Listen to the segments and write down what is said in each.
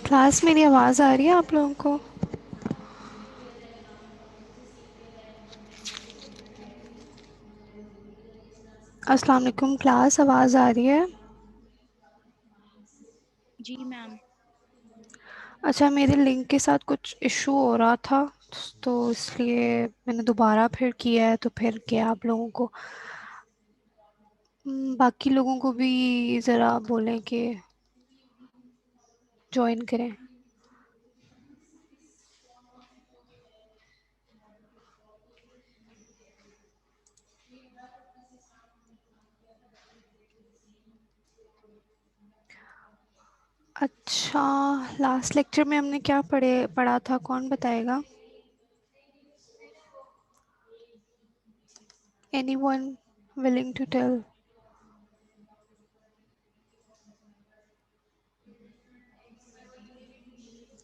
Class मेरी आवाज़ आ रही है आप लोगों को? अस्सलाम वालेकुम क्लास, आवाज़ आ रही है? जी मैम। अच्छा, मेरे लिंक के साथ कुछ इशू हो रहा था तो इसलिए मैंने दोबारा फिर किया है, तो फिर क्या आप लोगों को बाकी लोगों को भी ज़रा बोलें कि ज्वाइन करें। अच्छा, लास्ट लेक्चर में हमने क्या पढ़ा था, कौन बताएगा? Anyone willing to tell?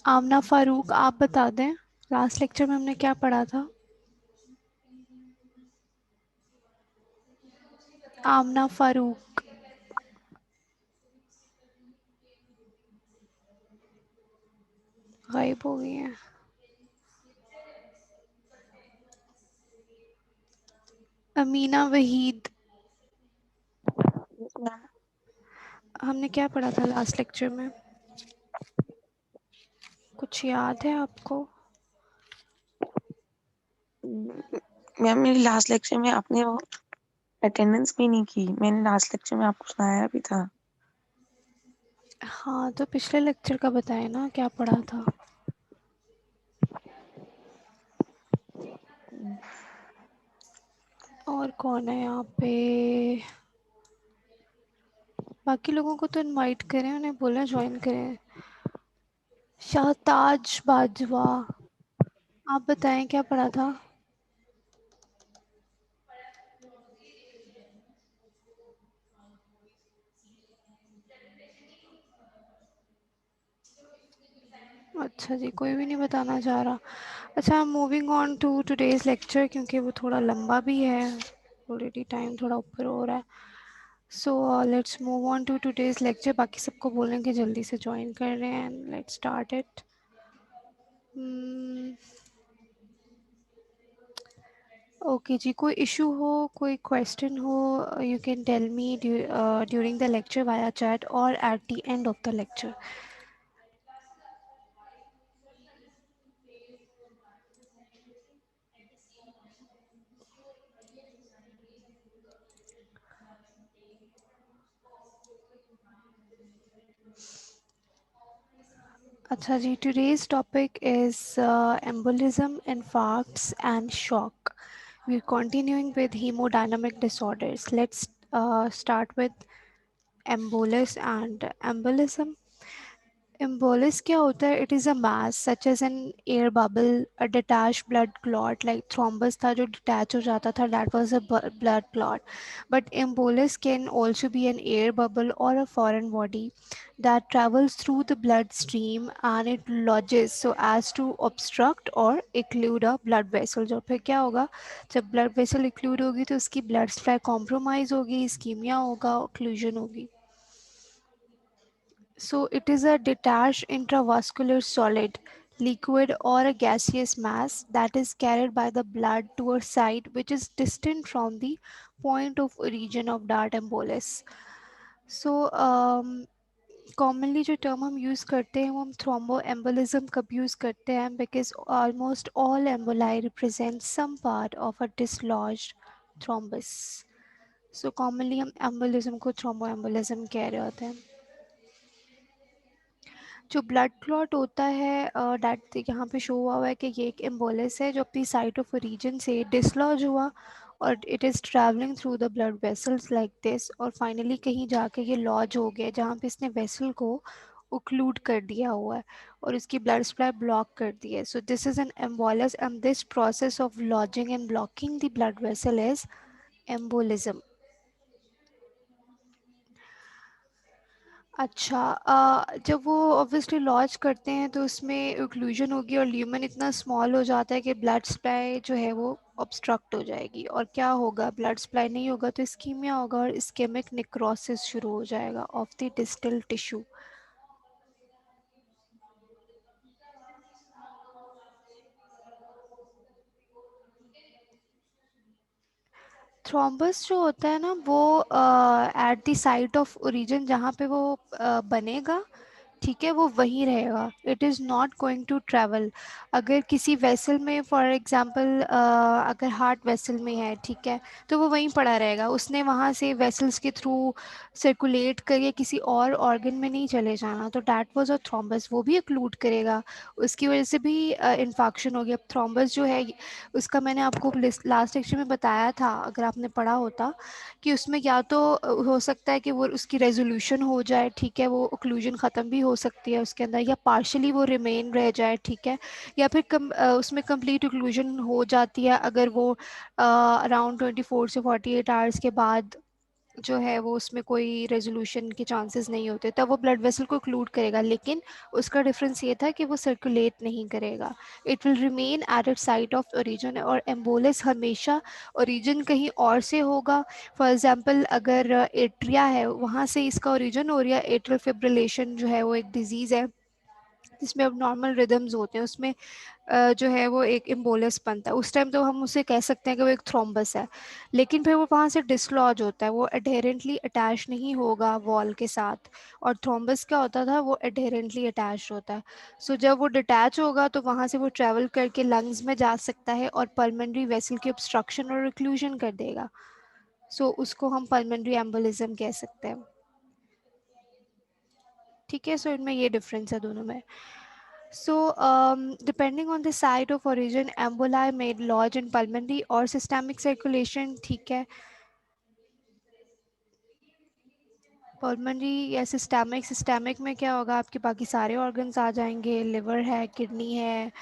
Aamna Farooq, आप बता दें लास्ट लेक्चर में हमने क्या पढ़ा था। आमना फ़ारूक गायब हो गई हैं। अमीना वहीद, हमने क्या पढ़ा था लास्ट लेक्चर में, कुछ याद है आपको? मैम मेरी लास्ट लेक्चर में आपने वो अटेंडेंस भी नहीं की। मैंने लास्ट लेक्चर में आपको सुनाया भी था। हाँ, तो पिछले लेक्चर का बताएं ना, क्या पढ़ा था। और कौन है यहाँ पे? बाकी लोगों को तो इनवाइट करें, उन्हें बोला ज्वाइन करें। शाहताज बाजवा, आप बताएं क्या पढ़ा था। अच्छा जी, कोई भी नहीं बताना चाह रहा। अच्छा, moving on to today's lecture, क्योंकि वो थोड़ा लंबा भी है, ऑलरेडी टाइम थोड़ा ऊपर हो रहा है। So let's move on to today's lecture. बाकी सबको बोलेंगे जल्दी से ज्वाइन कर रहे हैं and let's start it. Okay जी, कोई इशू हो, कोई क्वेश्चन हो, you can tell me during the lecture via chat और at the end of the lecture. अच्छा जी, today's topic is embolism, infarcts and shock. We're continuing with hemodynamic disorders. Let's start with embolus and embolism. Embolus क्या होता है? It is a mass such as an air bubble, a detached blood clot like thrombus था जो detach हो जाता था, that was a blood clot. But embolus can also be an air bubble or a foreign body that travels through the bloodstream and it lodges so as to obstruct or occlude a blood vessel. जो फिर क्या होगा, जब blood vessel occlude होगी तो उसकी blood supply compromise होगी, ischemia होगा, occlusion होगी. So it is a detached intravascular solid, liquid or a gaseous mass that is carried by the blood to a site which is distant from the point of origin of dart embolus. So commonly जो term हम use करते हैं वो हम thrombo embolism कब use करते हैं, because almost all emboli represent some part of a dislodged thrombus. So commonly हम एम्बोलिज्म को थ्रोम्बो एम्बोलिज्म कह रहे होते हैं. जो ब्लड क्लॉट होता है डैट यहाँ पे शो हुआ है कि ये एक एम्बोलिस है जो अपनी साइट ऑफ ओरिजिन से डिसलॉज हुआ और it is travelling through the blood vessels like this और फाइनली कहीं जाके ये लॉज हो गया जहाँ पे इसने वेसल को ओक्लूड कर दिया हुआ है और इसकी ब्लड सप्लाई ब्लॉक कर दी है. So this is an embolus and this process of lodging and blocking the blood vessel is embolism. अच्छा, जब वो ऑब्वियसली लॉन्च करते हैं तो उसमें ओक्लूजन होगी और ल्यूमन इतना स्मॉल हो जाता है कि ब्लड सप्लाई जो है वो ऑब्स्ट्रक्ट हो जाएगी और क्या होगा, ब्लड सप्लाई नहीं होगा तो इस्कीमिया होगा और इस्केमिक नेक्रोसिस शुरू हो जाएगा of the distal tissue. Thrombus जो होता है ना वो at the site of origin जहाँ पे वो बनेगा, ठीक है, वो वहीं रहेगा, it is not going to travel. अगर किसी वेसल में फॉर एग्जांपल अगर हार्ट वेसल में है, ठीक है, तो वो वहीं पड़ा रहेगा, उसने वहाँ से वेसल्स के थ्रू सर्कुलेट करके किसी और ऑर्गन में नहीं चले जाना, तो डैट वाज अ थ्रोम्बस, वो भी एक्लूड करेगा, उसकी वजह से भी इन्फेक्शन हो गया। अब थ्रोम्बस जो है उसका मैंने आपको लास्ट लेक्चर में बताया था, अगर आपने पढ़ा होता, कि उसमें या तो हो सकता है कि वो उसकी रेजोल्यूशन हो जाए, ठीक है, वो ओक्लूजन ख़त्म भी हो सकती है उसके अंदर, या पार्शली वो रिमेन रह जाए, ठीक है, या फिर उसमें कंप्लीट ओक्लूजन हो जाती है अगर वो अराउंड 24 से 48 आवर्स के बाद जो है वो उसमें कोई रेजोल्यूशन के चांसेस नहीं होते, तब वो ब्लड वेसल को क्लूड करेगा, लेकिन उसका डिफरेंस ये था कि वो सर्कुलेट नहीं करेगा, it will remain at it site of origin. और एम्बोलिस हमेशा ओरिजिन कहीं और से होगा। फॉर एग्जांपल अगर एट्रिया है, वहाँ से इसका ओरिजिन, और या एट्रियल फिब्रिलेशन जो है वो एक डिजीज़ है जिसमें अब नॉर्मल रिदम्स होते हैं, उसमें जो है वो एक एम्बोलस बनता है, उस टाइम तो हम उसे कह सकते हैं कि वो एक थ्रोम्बस है, लेकिन फिर वो वहाँ से डिसलॉज होता है, वो एडहेरेंटली अटैच नहीं होगा वॉल के साथ। और थ्रोम्बस क्या होता था, वो एडहेरेंटली अटैच होता है। सो जब वो डिटैच होगा तो वहाँ से वो ट्रैवल करके लंग्स में जा सकता है और पल्मनरी वेसल की ऑब्स्ट्रक्शन और रिक्लूजन कर देगा। सो उसको हम पल्मनरी एम्बोलिज्म कह सकते हैं। ठीक है, सो इनमें ये डिफरेंस है दोनों में। So, depending on the site of origin, emboli may lodge in pulmonary or systemic circulation, ठीक है, pulmonary या systemic, systemic में क्या होगा, आपके बाकी सारे organs आ जाएंगे, liver है, kidney है।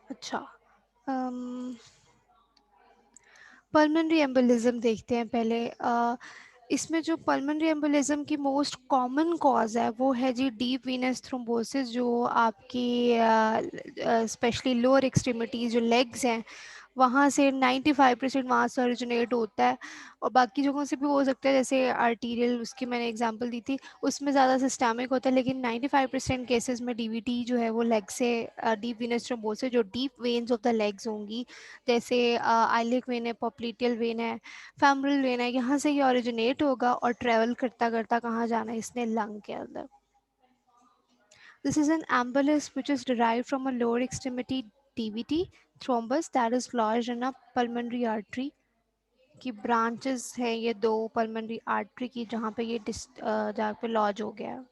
अच्छा, पल्मनरी एम्बोलिज्म देखते हैं पहले। इसमें जो पल्मनरी एम्बोलिज्म की मोस्ट कॉमन कॉज है वो है जी डीप वीनस थ्रोम्बोसिस, जो आपकी स्पेशली लोअर एक्सट्रीमिटीज़ जो लेग्स हैं वहाँ से 95% वहाँ से ओरिजिनेट होता है, और बाकी जगहों से भी हो सकता है, जैसे आर्टीरियल उसकी मैंने एग्जांपल दी थी, उसमें ज़्यादा सिस्टमिक होता है, लेकिन 95% केसेस में डीवीटी जो है वो लेग से, डीप वीनस थ्रोम्बोसिस जो deep veins of the legs होंगी, जैसे आइलिक वेन है, पॉप्लिटियल वेन है, फेमरल वेन है, यहाँ से ये ओरिजिनेट होगा और ट्रेवल करता करता कहाँ जाना है इसने, लंग के अंदर। This is an embolus which is derived from a lower extremity DVT thrombus that is lodged in a pulmonary artery, की ब्रांचेस है ये दो पल्मनरी आर्टरी की, जहाँ पे ये जहाँ पे लॉज हो गया है।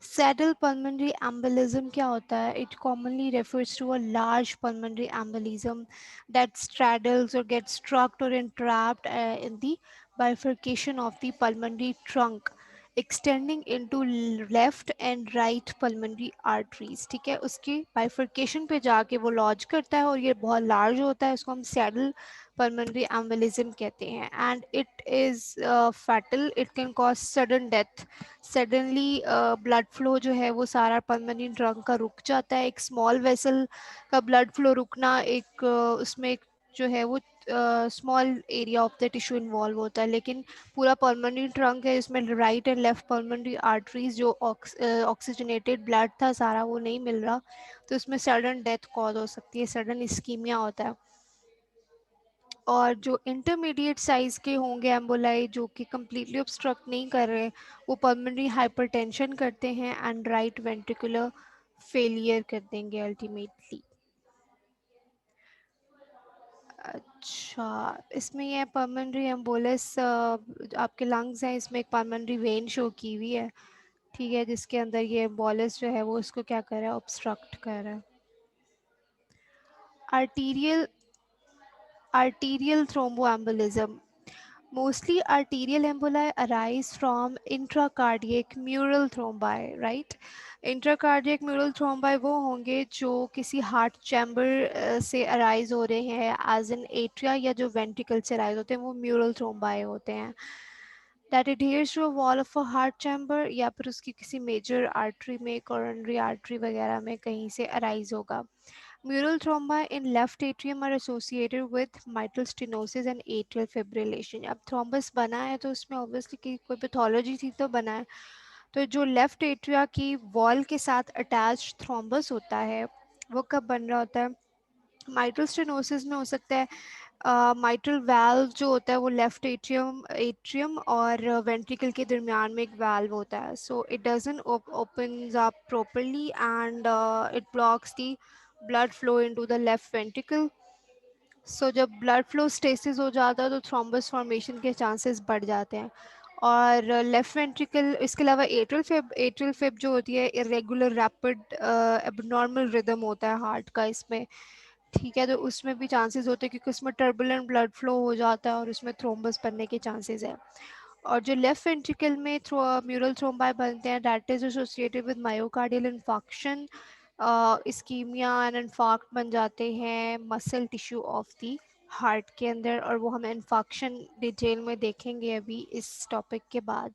सैडल pulmonary embolism क्या होता है? It commonly refers to a large pulmonary embolism that straddles or gets struck or entrapped in the bifurcation of the pulmonary trunk extending into left and right pulmonary arteries। ठीक है, उसकी bifurcation पे जाके वो laws करता है और ये बहुत लार्ज होता है, इसको हम सैडल pulmonary embolism कहते हैं, and it is fatal, it can cause sudden death। Suddenly blood flow जो है वो सारा पल्मोनरी ट्रंक का रुक जाता है, एक स्मॉल वेसल का ब्लड फ्लो रुकना, एक उसमें एक जो है वो small area of the tissue involve होता है, लेकिन पूरा पल्मोनरी ट्रंक है, इसमें right and left pulmonary arteries जो ऑक्सीजनेटेड ब्लड था सारा वो नहीं मिल रहा, तो इसमें सडन डेथ कॉज हो सकती है, सडन इस्कीमिया होता है। और जो इंटरमीडिएट साइज के होंगे एम्बोलाई जो कि कम्प्लीटली ऑब्स्ट्रक्ट नहीं कर रहे, वो पल्मोनरी हाइपरटेंशन करते हैं एंड राइट वेंट्रिकुलर फेलियर कर देंगे अल्टीमेटली। अच्छा, इसमें ये पल्मोनरी एम्बोलस आपके लंग्स हैं, इसमें एक पल्मोनरी वेन शो की हुई है, ठीक है, जिसके अंदर ये एम्बोलस जो है वो इसको क्या कर रहा है, ऑब्स्ट्रक्ट कर रहा है। Arterial arterial thromboembolism. Mostly arterial emboli arise from intracardiac mural thrombi, right? Intracardiac mural thrombi वो होंगे जो किसी हार्ट चैम्बर से अराइज हो रहे हैं, एज इन एट्रिया या जो वेंट्रिकल से अराइज होते हैं वो म्यूरल थ्रोम्बाई होते हैं, that adheres to a wall of a heart chamber या फिर उसकी किसी मेजर आर्टरी में, कोरोनरी आर्टरी वगैरह में कहीं से अराइज होगा। Mural thrombi in left atrium are associated with mitral stenosis and atrial fibrillation। अब थ्रोम्बस बना है तो उसमें ऑब्वियसली कोई पैथोलॉजी थी तो बना है, तो जो लेफ्ट एट्रिया की वॉल के साथ अटैच थ्रोम्बस होता है वो कब बन रहा होता है? माइट्रल स्टेनोसिस में हो सकता है। माइट्रल वाल्व जो होता है वो लेफ्ट एट्रियम एट्रियम और वेंट्रिकल के दरमियान में एक वाल्व होता है, so it doesn't opens up properly and it blocks the blood flow into the left ventricle. सो जब ब्लड फ्लो स्टेसिस हो जाता है तो थ्रोम्बस फॉर्मेशन के चांसेस बढ़ जाते हैं। और लेफ्ट वेंट्रिकल, इसके अलावा एट्रियल फिब जो होती है इरेगुलर रैपिड एबनॉर्मल रिदम होता है हार्ट का इसमें। ठीक है, तो उसमें भी चांसेस होते हैं क्योंकि उसमें टर्बुलेंट ब्लड फ्लो हो जाता है और उसमें थ्रोम्बस बनने के चांसेस है। और जो लेफ्ट वेंट्रिकल में म्यूरल थ्रोम्बाई बनते हैं that is associated with myocardial infarction, ischemia and infarct बन जाते हैं muscle tissue of the heart के अंदर, और वो हम इन्फॉक्शन डिटेल में देखेंगे अभी इस टॉपिक के बाद।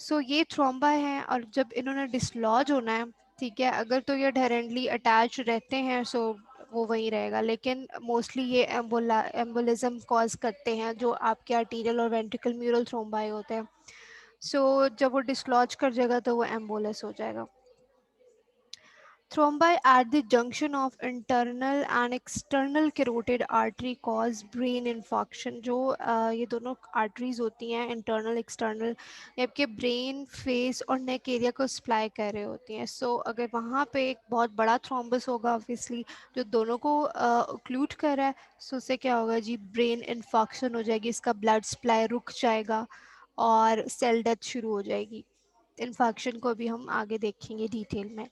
सो ये थ्रोम्बा है और जब इन्होंने डिसलॉज होना है, ठीक है, अगर तो ये डायरेक्टली अटैच रहते हैं सो वो वहीं रहेगा, लेकिन मोस्टली ये एम्बोलिज्म कॉज करते हैं जो आपके आर्टीरियल और वेंट्रिकल म्यूरल थ्रोम्बाई होते हैं। सो जब वो डिसलॉज कर जाएगा तो वो एम्बोलस हो जाएगा। Thrombi at the junction of internal and external carotid artery cause brain infarction। जो ये दोनों आर्टरीज होती हैं इंटरनल एक्सटर्नल, ये आपके ब्रेन फेस और नेक एरिया को सप्लाई कर रही होती हैं। सो अगर वहाँ पे एक बहुत बड़ा थ्रोम्बस होगा ऑब्वियसली जो दोनों को ओक्लूड कर रहा है, सो उससे क्या होगा जी, ब्रेन इन्फॉक्शन हो जाएगी, इसका ब्लड सप्लाई रुक जाएगा और सेल डेथ शुरू हो जाएगी। इन्फॉक्शन को भी हम आगे देखेंगे डिटेल में।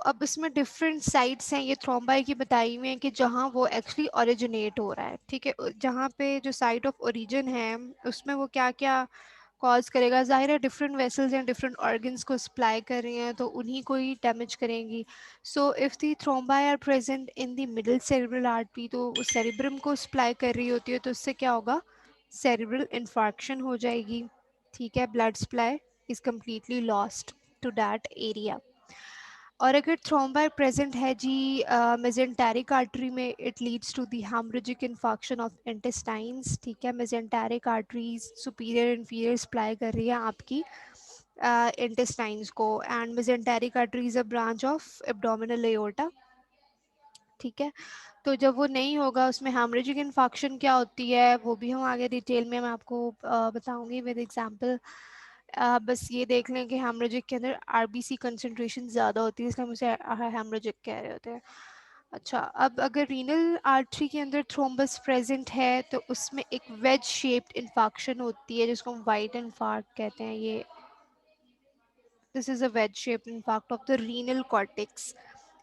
अब इसमें डिफरेंट साइट्स हैं ये थ्रोम्बाई की बताई हुई हैं कि जहाँ वो एक्चुअली ओरिजिनेट हो रहा है। ठीक है, जहाँ पे जो साइट ऑफ ओरिजिन है उसमें वो क्या क्या कॉज करेगा, जाहिर है डिफरेंट वेसल्स हैं डिफरेंट ऑर्गन्स को सप्लाई कर रही हैं तो उन्हीं को ही डैमेज करेंगी। So if the thrombi are present in the middle cerebral artery तो वो सेरेब्रम को सप्लाई कर रही होती है, तो उससे क्या होगा, सेरेब्रल इन्फार्क्शन हो जाएगी। ठीक है, blood supply is completely lost to that area. और अगर थ्रोम्बाई प्रेजेंट है जी मेजेंटेरिक आर्टरी में, it leads to the hemorrhagic infarction of intestines. ठीक है, mesenteric arteries superior inferior supply कर रही है आपकी इंटेस्टाइन्स को, and mesenteric artery is a branch of abdominal aorta. ठीक है, तो जब वो नहीं होगा उसमें हेमरेजिक इन्फॉक्शन क्या होती है वो भी हम आगे डिटेल में मैं आपको बताऊंगी विद एग्जांपल। बस ये देख लें कि हेमरेजिक के अंदर आरबीसी कंसंट्रेशन ज़्यादा होती है इसलिए हम उसे हेमरेजिक कह रहे होते हैं। अच्छा, अब अगर रीनल आर्टरी के अंदर थ्रोम्बस प्रेजेंट है तो उसमें एक वेज शेप्ड इन्फॉक्शन होती है जिसको हम वाइट इन्फार्क्ट कहते हैं। ये this is a wedge shaped infarct of the renal cortex.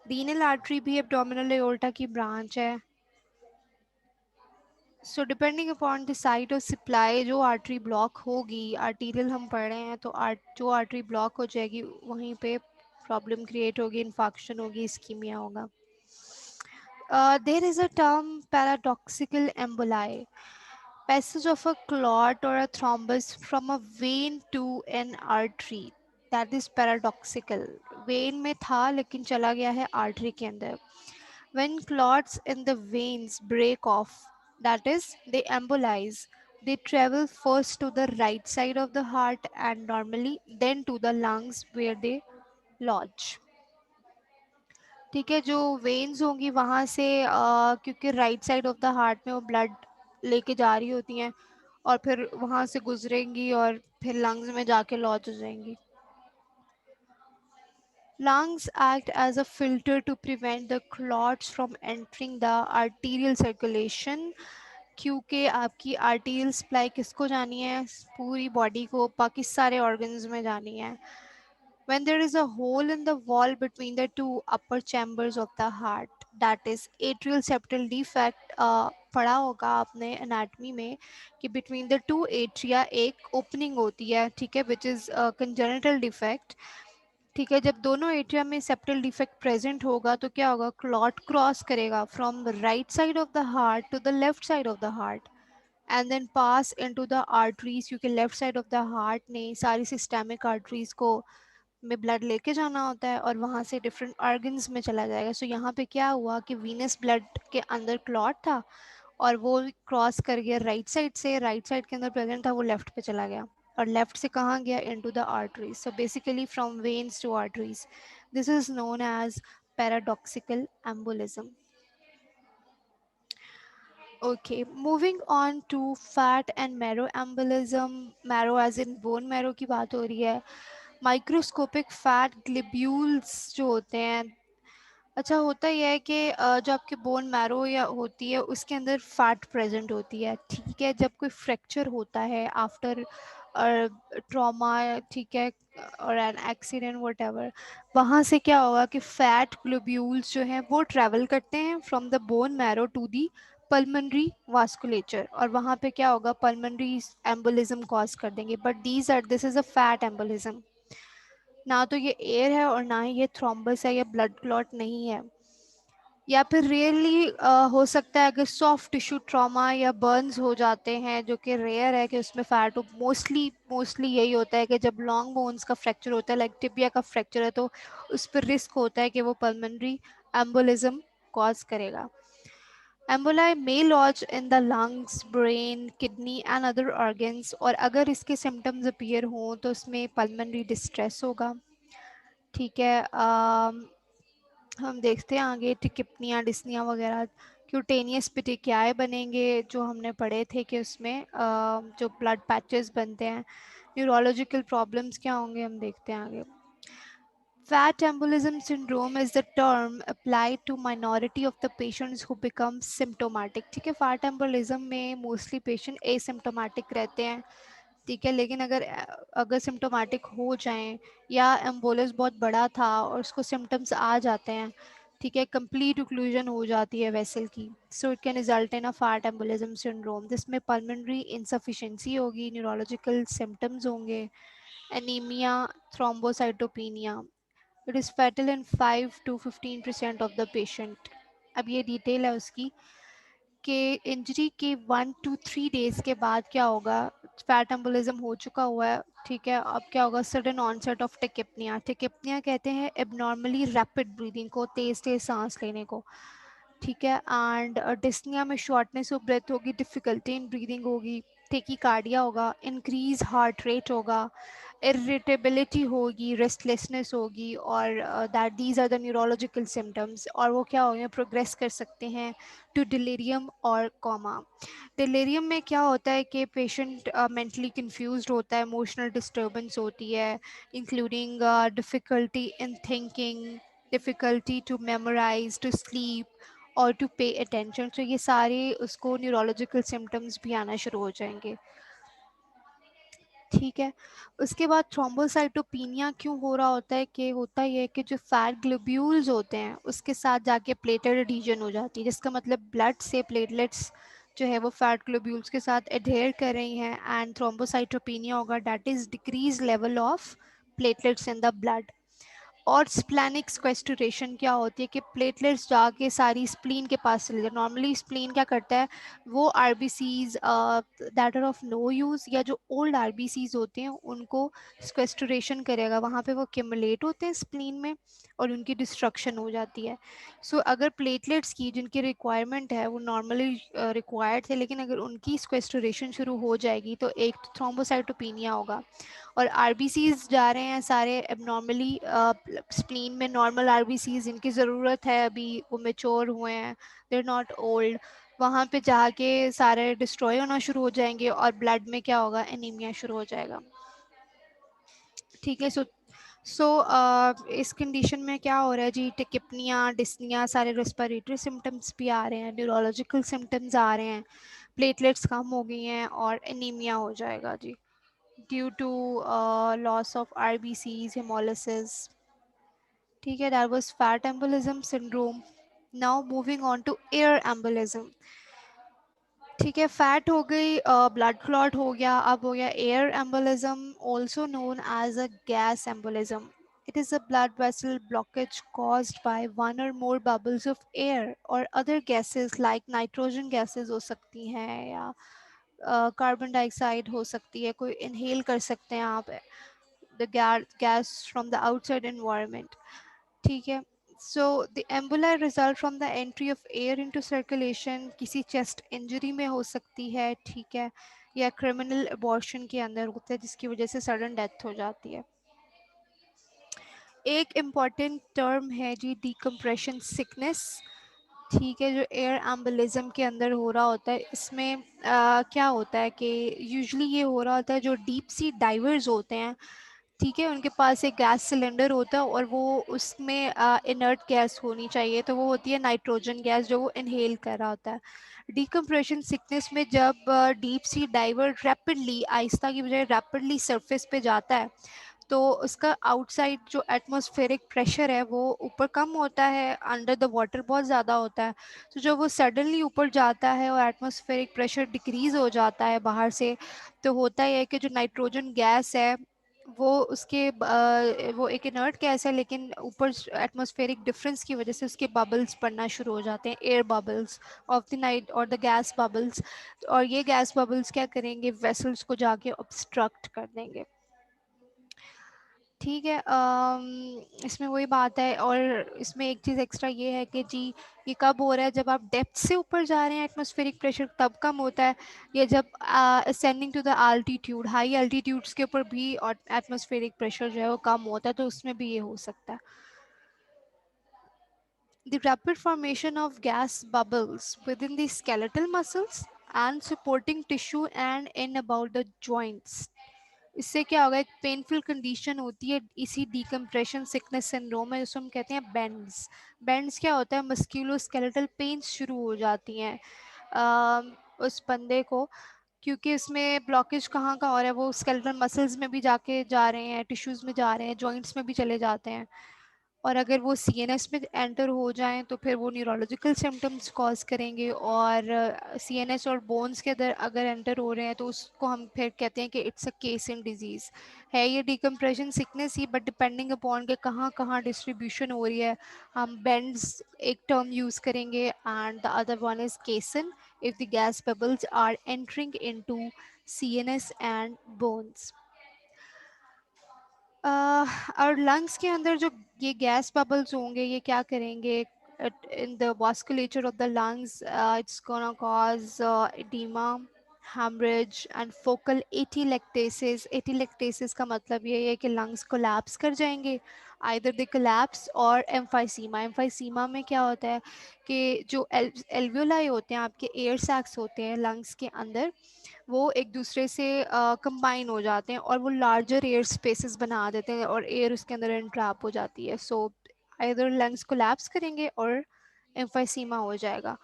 Renal artery भी एब्डोमिनल एओर्टा की ब्रांच है। So depending upon the site of supply जो आर्टरी ब्लॉक होगी, आर्टीरियल हम पढ़ रहे हैं तो जो आर्टरी ब्लॉक हो जाएगी वहीं पे प्रॉब्लम क्रिएट होगी, इन्फॉक्शन होगी, इस्कीमिया होगा। There is a term paradoxical emboli, passage of a clot or a thrombus from a vein to an artery, that is paradoxical। vein में था लेकिन चला गया है artery के अंदर। when clots in the veins break off, that is they embolize, they travel first to the right side of the heart and normally then to the lungs where they lodge। ठीक है, जो veins होंगी वहाँ से क्योंकि right side of the heart में वो blood लेके जा रही होती हैं और फिर वहाँ से गुजरेंगी और फिर लंग्स में जाके लॉज हो जाएंगी। Lungs act as a filter to prevent the clots from entering the arterial circulation, क्योंकि आपकी आर्टीरियल सप्लाई किसको जानी है, पूरी बॉडी को, बाकी सारे ऑर्गन्स में जानी है। when there is a hole in the wall between the two upper chambers of the heart, that is atrial septal defect, पढ़ा होगा आपने एनाटमी में कि between the two atria एक opening होती है, ठीक है, which is a congenital defect। ठीक है, जब दोनों एट्रिया में सेप्टल डिफेक्ट प्रेजेंट होगा तो क्या होगा, क्लॉट क्रॉस करेगा from the right side of the heart to the left side of the heart and then pass into the arteries, क्योंकि left side of the heart ने सारी systemic arteries को में ब्लड लेके जाना होता है और वहाँ से डिफरेंट ऑर्गन्स में चला जाएगा। सो यहाँ पे क्या हुआ कि वीनस ब्लड के अंदर क्लॉट था और वो क्रॉस कर गया राइट साइड से, राइट साइड के अंदर प्रेजेंट था वो लेफ्ट पे चला गया। और लेफ्ट से कहाँ गया, into the arteries, so basically from veins to arteries. This is known as paradoxical embolism. Okay, moving on to fat and marrow embolism. Marrow as in bone marrow की बात हो रही है. Microscopic fat globules जो होते हैं, अच्छा होता यह है कि जो आपके बोन मैरो या होती है उसके अंदर फैट प्रेजेंट होती है. ठीक है, जब कोई फ्रैक्चर होता है आफ्टर ट्रॉमा, ठीक है, और एन एक्सीडेंट वट एवर, वहाँ से क्या होगा कि फैट ग्लोब्यूल्स जो हैं वो ट्रैवल करते हैं from the bone marrow to the pulmonary vasculature, और वहाँ पे क्या होगा, पल्मनरी एम्बोलिज्म कॉज कर देंगे. But these are, this is a fat embolism. ना तो ये एयर है और ना ही ये थ्रोम्बस है या ब्लड क्लॉट नहीं है. या फिर रियरली हो सकता है अगर सॉफ्ट टिश्यू ट्रॉमा या बर्न्स हो जाते हैं, जो कि रेयर है कि उसमें फैट हो. मोस्टली मोस्टली यही होता है कि जब लॉन्ग बोन्स का फ्रैक्चर होता है, लाइक टिबिया का फ्रैक्चर है, तो उस पर रिस्क होता है कि वो पल्मनरी एम्बोलिज्म कॉज करेगा. Emboli may lodge in the lungs, brain, kidney and other organs, और अगर इसके सिम्टम्स अपीयर हों तो उसमें पल्मनरी डिस्ट्रेस होगा. ठीक है, हम देखते हैं आगे टिकिपनिया डिस्निया वगैरह. क्यूटेनियस पिटिक्याए बनेंगे जो हमने पढ़े थे कि उसमें जो ब्लड पैचेस बनते हैं. न्यूरोलॉजिकल प्रॉब्लम्स क्या होंगे हम देखते हैं आगे. Fat embolism syndrome is the term applied to minority of the patients who become symptomatic. ठीक है, फैट एम्बोलिज्म में मोस्टली पेशेंट एसिम्टोमेटिक रहते हैं. ठीक है, लेकिन अगर अगर सिम्टोमेटिक हो जाएं या एम्बोलस बहुत बड़ा था और उसको सिम्टम्स आ जाते हैं, ठीक है, कंप्लीट ओक्लूजन हो जाती है वेसल की, so it can result in a fat embolism syndrome. जिसमें पल्मनरी इंसफिशिएंसी होगी, न्यूरोलॉजिकल सिम्टम्स होंगे, anaemia, thrombocytopenia. It is fatal in 5 to 15% of the patient. अब ये डिटेल है उसकी कि इंजरी के 1 to 3 days के बाद क्या होगा. फैट एम्बोलिज्म हो चुका हुआ है, ठीक है, अब क्या होगा, सडन ऑनसेट ऑफ टिकिपनिया. टिकिपनिया कहते हैं एबनॉर्मली रैपिड ब्रीदिंग को, तेज तेज सांस लेने को. ठीक है, एंड डिस्निया में शॉर्टनेस ऑफ ब्रेथ होगी, डिफिकल्टी इन ब्रीदिंग होगी, टेकिकार्डिया होगा, इंक्रीज हार्ट रेट होगा, इरिटेबिलिटी होगी, रेस्टलेसनेस होगी, और that these are the neurological symptoms. और वो क्या हो गए, प्रोग्रेस कर सकते हैं टू डिलीरियम और कॉमा. डिलीरियम में क्या होता है कि पेशेंट मेंटली कंफ्यूज होता है, इमोशनल डिस्टर्बेंस होती है, including difficulty in thinking, difficulty to memorize, to sleep और टू पे अटेंशन. तो ये सारे उसको न्यूरोलॉजिकल सिम्टम्स भी आना शुरू हो जाएंगे. ठीक है, उसके बाद थ्रोम्बोसाइटोपिनिया क्यों हो रहा होता है, कि होता ही है कि जो फैट ग्लोब्यूल्स होते हैं उसके साथ जाके प्लेटेड एडिशन हो जाती है, जिसका मतलब ब्लड से प्लेटलेट्स जो है वो फैट ग्लोब्यूल्स के साथ एडेयर कर रही हैं, एंड थ्रोम्बोसाइटोपिनिया होगा, that is decrease level of platelets in the blood. और स्प्लैनिक स्क्वेस्टुरेशन क्या होती है कि प्लेटलेट्स जाके सारी स्प्लीन के पास चले जाए. नॉर्मली स्प्लीन क्या करता है, वो RBCs that are of no use या जो ओल्ड आरबीसीज होते हैं उनको स्क्वेस्टुरेशन करेगा, वहाँ पे वो क्यूमुलेट होते हैं स्प्लीन में और उनकी डिस्ट्रक्शन हो जाती है. सो अगर प्लेटलेट्स की जिनकी रिक्वायरमेंट है वो नॉर्मली रिक्वायर्ड थे, लेकिन अगर उनकी स्क्वेस्टुरेशन शुरू हो जाएगी तो एक थ्रोम्बोसाइटोपिनिया होगा. और आरबीसीज जा रहे हैं सारे एबनॉर्मली स्प्लीन में, नॉर्मल आरबीसीज जिनकी ज़रूरत है अभी, वो मेच्योर हुए हैं, दे आर नॉट ओल्ड, वहाँ पे जाके सारे डिस्ट्रॉय होना शुरू हो जाएंगे और ब्लड में क्या होगा, एनीमिया शुरू हो जाएगा. ठीक है, इस कंडीशन में क्या हो रहा है जी, टिकिपनिया डिस्निया सारे रेस्पिरेटरी सिम्टम्स भी आ रहे हैं, न्यूरोलॉजिकल सिम्टम्स आ रहे हैं, प्लेटलेट्स कम हो गई हैं और एनीमिया हो जाएगा जी, due to loss of RBCs, hemolysis. ठीक है, that was fat embolism syndrome. Now moving on to air embolism. ठीक है, फैट हो गई, ब्लड क्लॉट हो गया, अब हो गया air embolism, also known as a gas embolism. It is a blood vessel blockage caused by one or more bubbles of air or other gases like nitrogen gases हो सकती हैं, या कार्बन डाइऑक्साइड हो सकती है, कोई इनहेल कर सकते हैं आप the gas from the outside environment. ठीक है, so the एम्बुला result from the entry of air into circulation, किसी चेस्ट इंजरी में हो सकती है. ठीक है, या क्रिमिनल अबॉर्शन के अंदर होता है, जिसकी वजह से सडन डेथ हो जाती है। एक इम्पॉर्टेंट टर्म है जी डिकम्प्रेशन सिकनेस। ठीक है, जो एयर एम्बोलिज्म के अंदर हो रहा होता है, इसमें क्या होता है कि यूजुअली ये हो रहा होता है जो डीप सी डाइवर्स होते हैं, ठीक है, उनके पास एक गैस सिलेंडर होता है और वो उसमें इनर्ट गैस होनी चाहिए, तो वो होती है नाइट्रोजन गैस जो वो इनहेल कर रहा होता है। डिकम्प्रेशन सिकनेस में जब डीप सी डाइवर रैपिडली, आहिस्ता की बजाय रैपिडली सरफेस पे जाता है, तो उसका आउटसाइड जो एटमॉस्फेरिक प्रेशर है वो ऊपर कम होता है, अंडर द वाटर बहुत ज़्यादा होता है। तो जब वो सडनली ऊपर जाता है और एटमॉस्फेरिक प्रेशर डिक्रीज़ हो जाता है बाहर से, तो होता ही है कि जो नाइट्रोजन गैस है वो वो एक इनर्ट गैस है, लेकिन ऊपर एटमॉस्फेरिक डिफरेंस की वजह से उसके बबल्स पड़ना शुरू हो जाते हैं, air bubbles of the night और द गैस बबल्स। और ये गैस बबल्स क्या करेंगे, वेसल्स को जाके ऑब्स्ट्रक्ट कर देंगे। ठीक है, इसमें वही बात है। और इसमें एक चीज़ एक्स्ट्रा ये है कि जी ये कब हो रहा है, जब आप डेप्थ से ऊपर जा रहे हैं एटमॉस्फेरिक प्रेशर तब कम होता है, या जब ascending to the altitude, high altitudes के ऊपर भी और एटमॉस्फेरिक प्रेशर जो है वो कम होता है, तो उसमें भी ये हो सकता है। The rapid formation of gas bubbles within the skeletal muscles and supporting tissue and in about the joints, इससे क्या होगा, एक पेनफुल कंडीशन होती है इसी डिकम्प्रेशन सिकनेस सिंड्रोम में, जिसको हम कहते हैं बेंड्स। बेंड्स क्या होता है, मस्क्यूलो स्केलेटल पेन्स शुरू हो जाती हैं उस बंदे को, क्योंकि इसमें ब्लॉकेज कहाँ का हो रहा है, वो स्केलेटल मसल्स में भी जाके जा रहे हैं, टिश्यूज़ में जा रहे हैं, जॉइंट्स में भी चले जाते हैं। और अगर वो सीएनएस में एंटर हो जाएं तो फिर वो न्यूरोलॉजिकल सिम्टम्स कॉज करेंगे, और सीएनएस और बोन्स के अंदर अगर एंटर हो रहे हैं तो उसको हम फिर कहते हैं कि it's a case in disease. है ये decompression sickness he, but depending upon के कहाँ कहाँ डिस्ट्रीब्यूशन हो रही है, हम बेंड्स एक टर्म यूज़ करेंगे, and the other one is caisson if the gas bubbles are entering into CNS and bones. और लंग्स के अंदर जो ये गैस बबल्स होंगे, ये क्या करेंगे, in the vasculature of the lungs, it's gonna cause edema, hemorrhage and focal atelectasis. Atelectasis का मतलब ये है कि लंग्स कोलैप्स कर जाएंगे, आइदर दे कोलैप्स और एम्फाइसीमा। एम्फाइसीमा में क्या होता है कि जो एल्वियोलाई होते हैं, आपके एयर सैक्स होते हैं लंग्स के अंदर, वो एक दूसरे से कंबाइन हो जाते हैं और वो लार्जर एयर स्पेसेस बना देते हैं और एयर उसके अंदर एंट्रैप हो जाती है। सो आइदर लंग्स कोलैप्स करेंगे और एम्फाइसीमा हो जाएगा,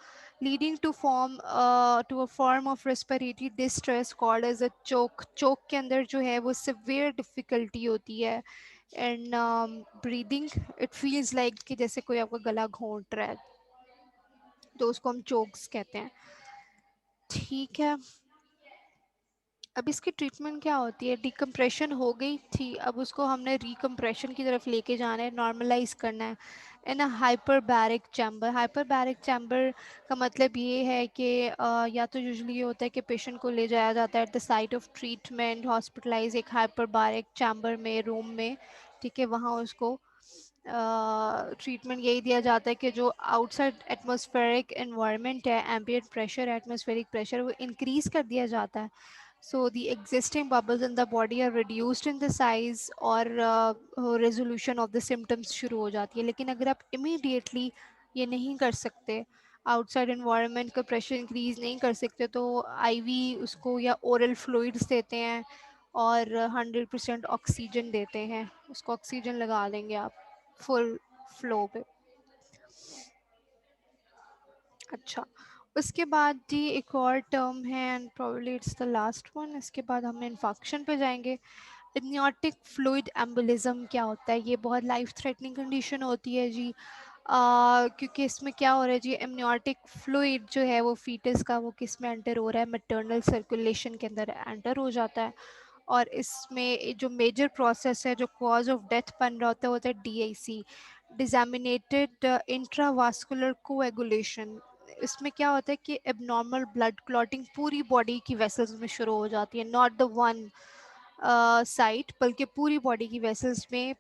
leading to a form of respiratory distress called as a choke. Choke के अंदर जो है वो सिवियर डिफ़िकल्टी होती है and breathing, it feels like कि जैसे कोई आपका गला घोंट रहा है, तो उसको हम चोक्स कहते हैं। ठीक है, अब इसकी ट्रीटमेंट क्या होती है, डिकम्प्रेशन हो गई थी, अब उसको हमने रिकम्प्रेशन की तरफ लेके जाना है, नॉर्मलाइज करना है इन अ हाइपरबैरिक चैम्बर। हाइपरबैरिक चैम्बर का मतलब ये है कि या तो यूजुअली ये होता है कि पेशेंट को ले जाया जाता है at the site of treatment, hospitalize एक हाइपरबैरिक चैम्बर में, रूम में, ठीक है, वहाँ उसको ट्रीटमेंट यही दिया जाता है कि जो आउटसाइड एटमॉस्फेरिक एनवायरनमेंट है, एम्बिएंट प्रेशर, एटमॉस्फेरिक प्रेशर, वो इंक्रीज़ कर दिया जाता है। So the existing bubbles in the body are reduced in the size, और resolution of the symptoms शुरू हो जाती है। लेकिन अगर आप immediately ये नहीं कर सकते, आउटसाइड environment का प्रेशर इंक्रीज नहीं कर सकते, तो आईवी उसको या ओरल फ्लूइड्स देते हैं और 100% ऑक्सीजन देते हैं, उसको ऑक्सीजन लगा देंगे आप फुल फ्लो पे। अच्छा, उसके बाद जी एक और टर्म है and probably it's the last one, इसके बाद हम इन्फेक्शन पे जाएंगे। एमनियोटिक फ्लूइड एम्बोलिज्म क्या होता है, ये बहुत लाइफ थ्रेटनिंग कंडीशन होती है जी, क्योंकि इसमें क्या हो रहा है जी, एमनियोटिक फ्लूइड जो है वो फीटस का, वो किस में एंटर हो रहा है, मैटरनल सर्कुलेशन के अंदर एंटर हो जाता है। और इसमें जो मेजर प्रोसेस है, जो कॉज ऑफ डेथ बन रहा होता है, वो होता है डीआईसी, डिजामिनेटेड इंट्रावास्कुलर कोएगुलेशन। इसमें क्या होता है कि एबनॉर्मल ब्लड क्लॉटिंग पूरी बॉडी की वेसल्स में शुरू हो जाती है, नॉट द वन साइट, बल्कि पूरी बॉडी की वेसल्स में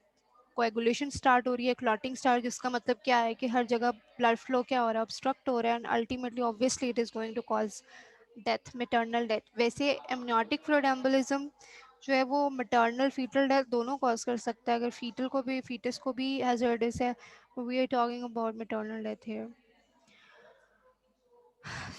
कोएगुलेशन स्टार्ट हो रही है, क्लॉटिंग स्टार्ट, जिसका मतलब क्या है कि हर जगह ब्लड फ्लो क्या हो रहा है, ऑब्स्ट्रक्ट हो रहा है, and ultimately obviously it is going to cause death, maternal death. वैसे एमनियोटिक फ्लूइड एम्बोलिज्म जो है वो मैटरनल फीटल डेथ दोनों कॉज कर सकता है, अगर फीटल को भी, फीटस को भी हैजर्डस है। We are talking about maternal death here.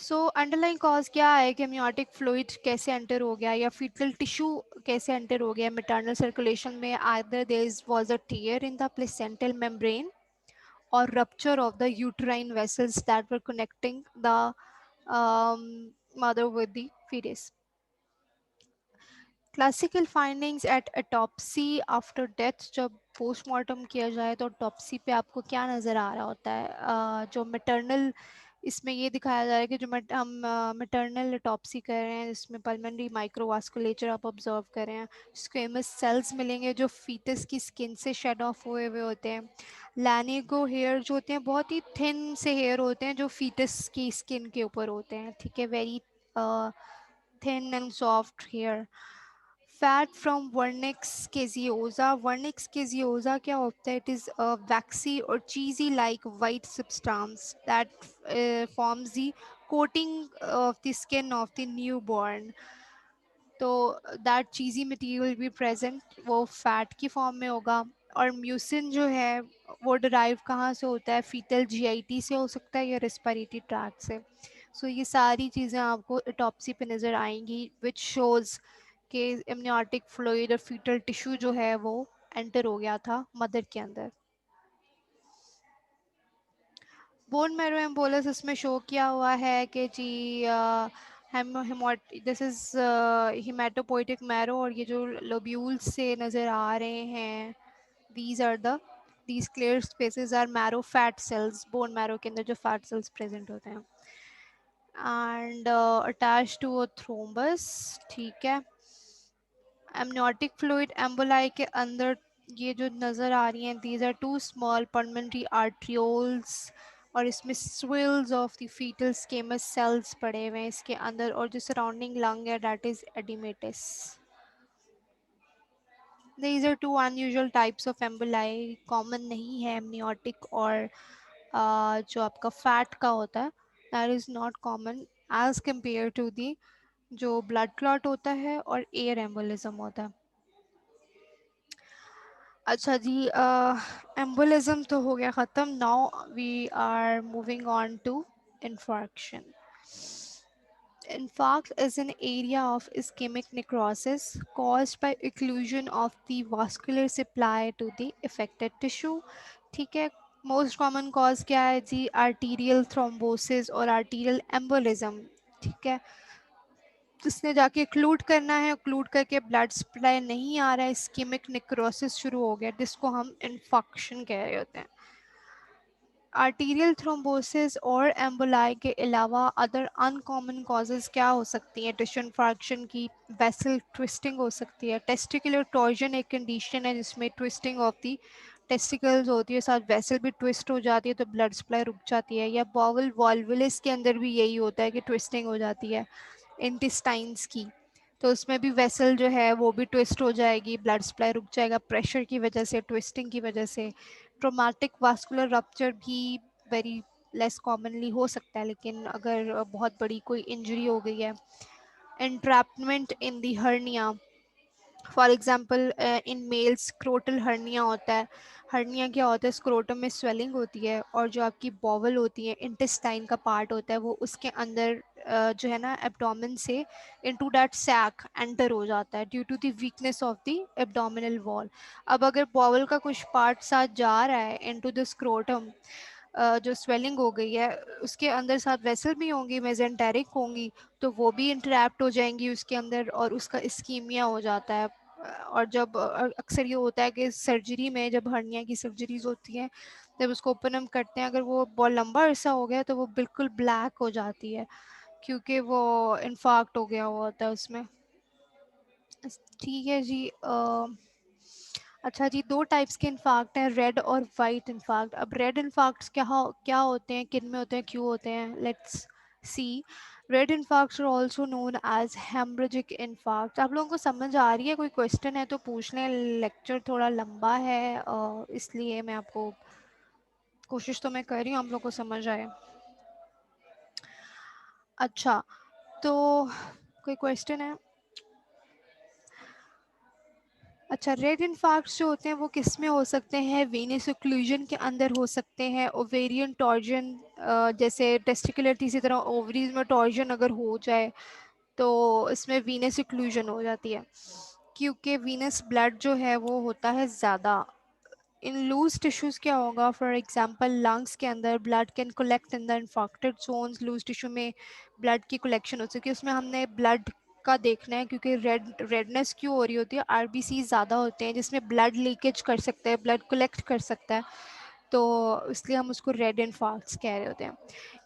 So underline cause क्या है कि एमनियोटिक फ्लूइड कैसे एंटर हो गया या फीटल टिश्यू कैसे एंटर हो गया मैटरनल सर्कुलेशन में? Either there was a tear in the placental membrane or rupture of the uterine vessels that were connecting the um, mother with the fetus. Classical findings at autopsy after death, जब postmortem किया जाए तो autopsy पे आपको क्या नज़र आ रहा होता है? जो मैटरनल, इसमें ये दिखाया जा रहा है कि जो हम मैटरनल ऑटोप्सी कर रहे हैं इसमें पल्मोनरी माइक्रोवास्कुलेचर आप ऑब्जर्व कर रहे हैं, स्क्वेमस सेल्स मिलेंगे जो फीटस की स्किन से शेड ऑफ हुए हुए होते हैं। लैनिगो हेयर जो होते हैं बहुत ही थिन से हेयर होते हैं जो फीटस की स्किन के ऊपर होते हैं, ठीक है, very thin and soft hair. Fat from vernix caseosa, vernix caseosa क्या होता है? इट इज़ अ वैक्सी और cheesy like white substance that forms the coating of the skin of the newborn. तो that cheesy material will be present, वो fat की form में होगा। और म्यूसिन जो है वो डिराइव कहाँ से होता है? फीटल जीआईटी से हो सकता है या रेस्पिरेटरी ट्रैक्ट से। सो ये सारी चीज़ें आपको ऑटोप्सी पे नज़र आएंगी विच शोज़ कि एमनियोटिक फ्लूइड और फीटल टिश्यू जो है वो एंटर हो गया था मदर के अंदर। बोन मैरो एम्बोलस इसमें शो किया हुआ है कि जी दिस इज हिमेटोपोइटिक मैरो, और ये जो लोब्यूल्स से नज़र आ रहे हैं, these are the these clear spaces are marrow fat cells, bone marrow के अंदर जो फैट सेल्स प्रेजेंट होते हैं and attach to a thrombus, ठीक है। एमनियोटिक फ्लूइड एम्बोलाई के अंदर ये जो नज़र आ रही हैं, these are two small pulmonary arterioles, और इसमें swirls of the fetal squamous cells पड़े हुए हैं इसके अंदर, और जो सराउंडिंग लंग है that is edematous. These are two unusual types of emboli, common नहीं है एमनियोटिक और जो आपका फैट का होता है, that is not common as compare to the जो ब्लड क्लॉट होता है और एयर एम्बोलिज्म होता है। अच्छा जी, एम्बोलिज्म तो हो गया ख़त्म। Now we are moving on to infarction. Infarct is an area of ischemic necrosis caused by occlusion of the vascular supply to the affected tissue, ठीक है। मोस्ट कॉमन कॉज क्या है जी? आर्टीरियल थ्रोम्बोसिस और arterial embolism, ठीक है। जिसने जाके clued करना है, क्लूड करके ब्लड सप्लाई नहीं आ रहा है, इस्केमिक नेक्रोसिस शुरू हो गया, जिसको हम इन्फेक्शन कह रहे होते हैं। आर्टीरियल थ्रोम्बोसिस और एम्बोलाई के अलावा अदर अनकॉमन कॉजेज़ क्या हो सकती हैं टिश्यू इन्फार्क्शन की? वेसल ट्विस्टिंग हो सकती है। टेस्टिकुलर टॉर्जन एक कंडीशन है जिसमें ट्विस्टिंग ऑफ दी टेस्टिकल्स होती है, साथ वेसल भी ट्विस्ट हो जाती है तो ब्लड सप्लाई रुक जाती है। या बॉवल वॉल्वुलस के अंदर भी यही होता है कि ट्विस्टिंग हो जाती है इंटेस्टाइन्स की, तो उसमें भी वेसल जो है वो भी ट्विस्ट हो जाएगी, ब्लड सप्लाई रुक जाएगा प्रेशर की वजह से, ट्विस्टिंग की वजह से। ट्रोमेटिक वास्कुलर रप्चर भी वेरी लेस कॉमनली हो सकता है, लेकिन अगर बहुत बड़ी कोई इंजरी हो गई है। Entrapment in the hernia, for example in male scrotal hernia होता है। हर्निया क्या होता है? स्क्रोटम में स्वेलिंग होती है और जो आपकी बॉवल होती है, इंटेस्टाइन का पार्ट होता है, वो उसके अंदर जो है ना एब्डोमेन से इनटू दैट सैक एंटर हो जाता है due to the weakness of the abdominal wall. अब अगर बॉवल का कुछ पार्ट साथ जा रहा है इनटू द स्क्रोटम, जो स्वेलिंग हो गई है उसके अंदर साथ वेसल भी होंगी, मेजेंटेरिक होंगी, तो वो भी इंटरैप्ट हो जाएंगी उसके अंदर और उसका इस्कीमिया हो जाता है। और जब अक्सर ये होता है कि सर्जरी में जब हर्निया की सर्जरीज होती हैं, जब उसको ओपन अप करते हैं, अगर वो बहुत लंबा अरसा हो गया तो वो बिल्कुल ब्लैक हो जाती है क्योंकि वो इन्फाक्ट हो गया हुआ होता है उसमें। ठीक है जी। अच्छा जी, दो टाइप्स के इन्फाक्ट हैं, रेड और वाइट इन्फाक्ट। अब रेड इन्फाक्ट्स क्या होते हैं, किन में होते हैं, क्यों होते हैं? Let's see. Red infarcts are also known as hemorrhagic infarct. आप लोगों को समझ आ रही है? कोई क्वेश्चन है तो पूछ लें, लेक्चर थोड़ा लंबा है इसलिए मैं आपको कोशिश तो मैं कर रही हूँ आप लोग को समझ आए। अच्छा, तो कोई क्वेश्चन है? अच्छा, रेड इन्फार्क्ट्स जो होते हैं वो किस में हो सकते हैं? वीनस ओक्लूजन के अंदर हो सकते हैं, ओवेरियन टॉर्जन, जैसे टेस्टिकुलर इसी तरह ओवरीज में टॉर्जन अगर हो जाए तो इसमें वीनस ओक्लूजन हो जाती है, क्योंकि वीनस ब्लड जो है वो होता है ज़्यादा। इन लूज टिश्यूज़ क्या होगा, फॉर एग्जांपल लंग्स के अंदर blood can collect in the infected zones. Loose tissue में ब्लड की कलेक्शन हो सके, उसमें हमने ब्लड का देखना है, क्योंकि रेडनेस क्यों हो रही होती है, आरबीसी ज़्यादा होते हैं जिसमें ब्लड लीकेज कर सकता है, ब्लड कलेक्ट कर सकता है, तो इसलिए हम उसको रेड इन्फार्क्ट्स कह रहे होते हैं।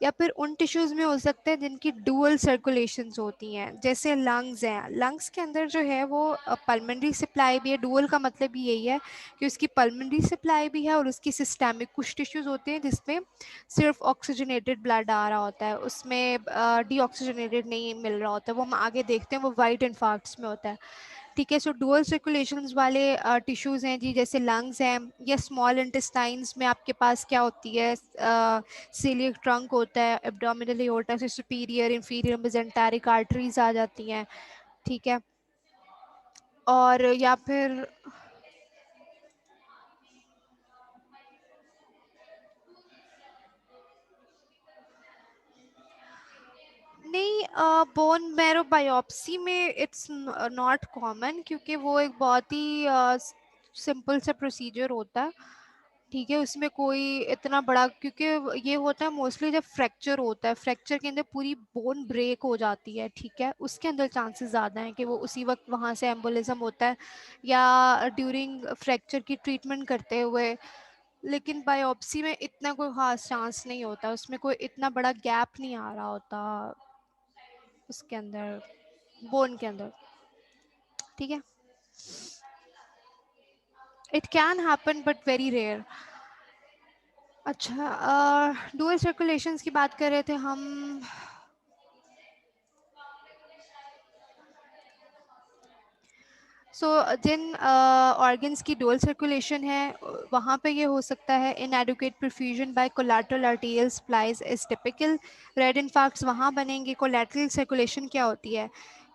या फिर उन टिश्यूज़ में हो सकते हैं जिनकी डुअल सर्कुलेशंस होती हैं, जैसे लंग्स हैं। लंग्स के अंदर जो है वो पल्मनरी सप्लाई भी है। डुअल का मतलब ही यही है कि उसकी पल्मनरी सप्लाई भी है और उसकी सिस्टेमिक। कुछ टिश्यूज़ होते हैं जिसमें सिर्फ ऑक्सीजनेटेड ब्लड आ रहा होता है, उसमें डीऑक्सीजनेटेड नहीं मिल रहा होता है, वो हम आगे देखते हैं, वो वाइट इन्फार्क्ट्स में होता है। ठीक है, सो डुअल सर्कुलेशंस वाले टिश्यूज़ हैं जी, जैसे लंग्स हैं, या स्मॉल इंटेस्टाइन्स में आपके पास क्या होती है, सीलियक ट्रंक होता है, एब्डोमिनल एओर्टा से सुपीरियर इंफीरियर मेजेंटेरिक आर्टरीज आ जाती हैं। ठीक है, और या फिर नहीं, बोन मैरो बायोप्सी में इट्स नॉट कॉमन, क्योंकि वो एक बहुत ही सिंपल सा प्रोसीजर होता है। ठीक है, उसमें कोई इतना बड़ा, क्योंकि ये होता है मोस्टली जब फ्रैक्चर होता है, फ्रैक्चर के अंदर पूरी बोन ब्रेक हो जाती है। ठीक है, उसके अंदर चांसेस ज़्यादा हैं कि वो उसी वक्त वहाँ से एम्बोलिज्म होता है, या ड्यूरिंग फ्रैक्चर की ट्रीटमेंट करते हुए। लेकिन बायोप्सी में इतना कोई ख़ास चांस नहीं होता, उसमें कोई इतना बड़ा गैप नहीं आ रहा होता उसके अंदर, बोन के अंदर। ठीक है, it can happen but very rare. अच्छा, डुअल सर्कुलेशंस की बात कर रहे थे हम। सो जिन ऑर्गन्स की डुअल सर्कुलेशन है वहाँ पे ये हो सकता है। Inadequate perfusion by collateral arterial supplies is typical. Red infarcts वहाँ बनेंगे। कोलैटरल सर्कुलेशन क्या होती है,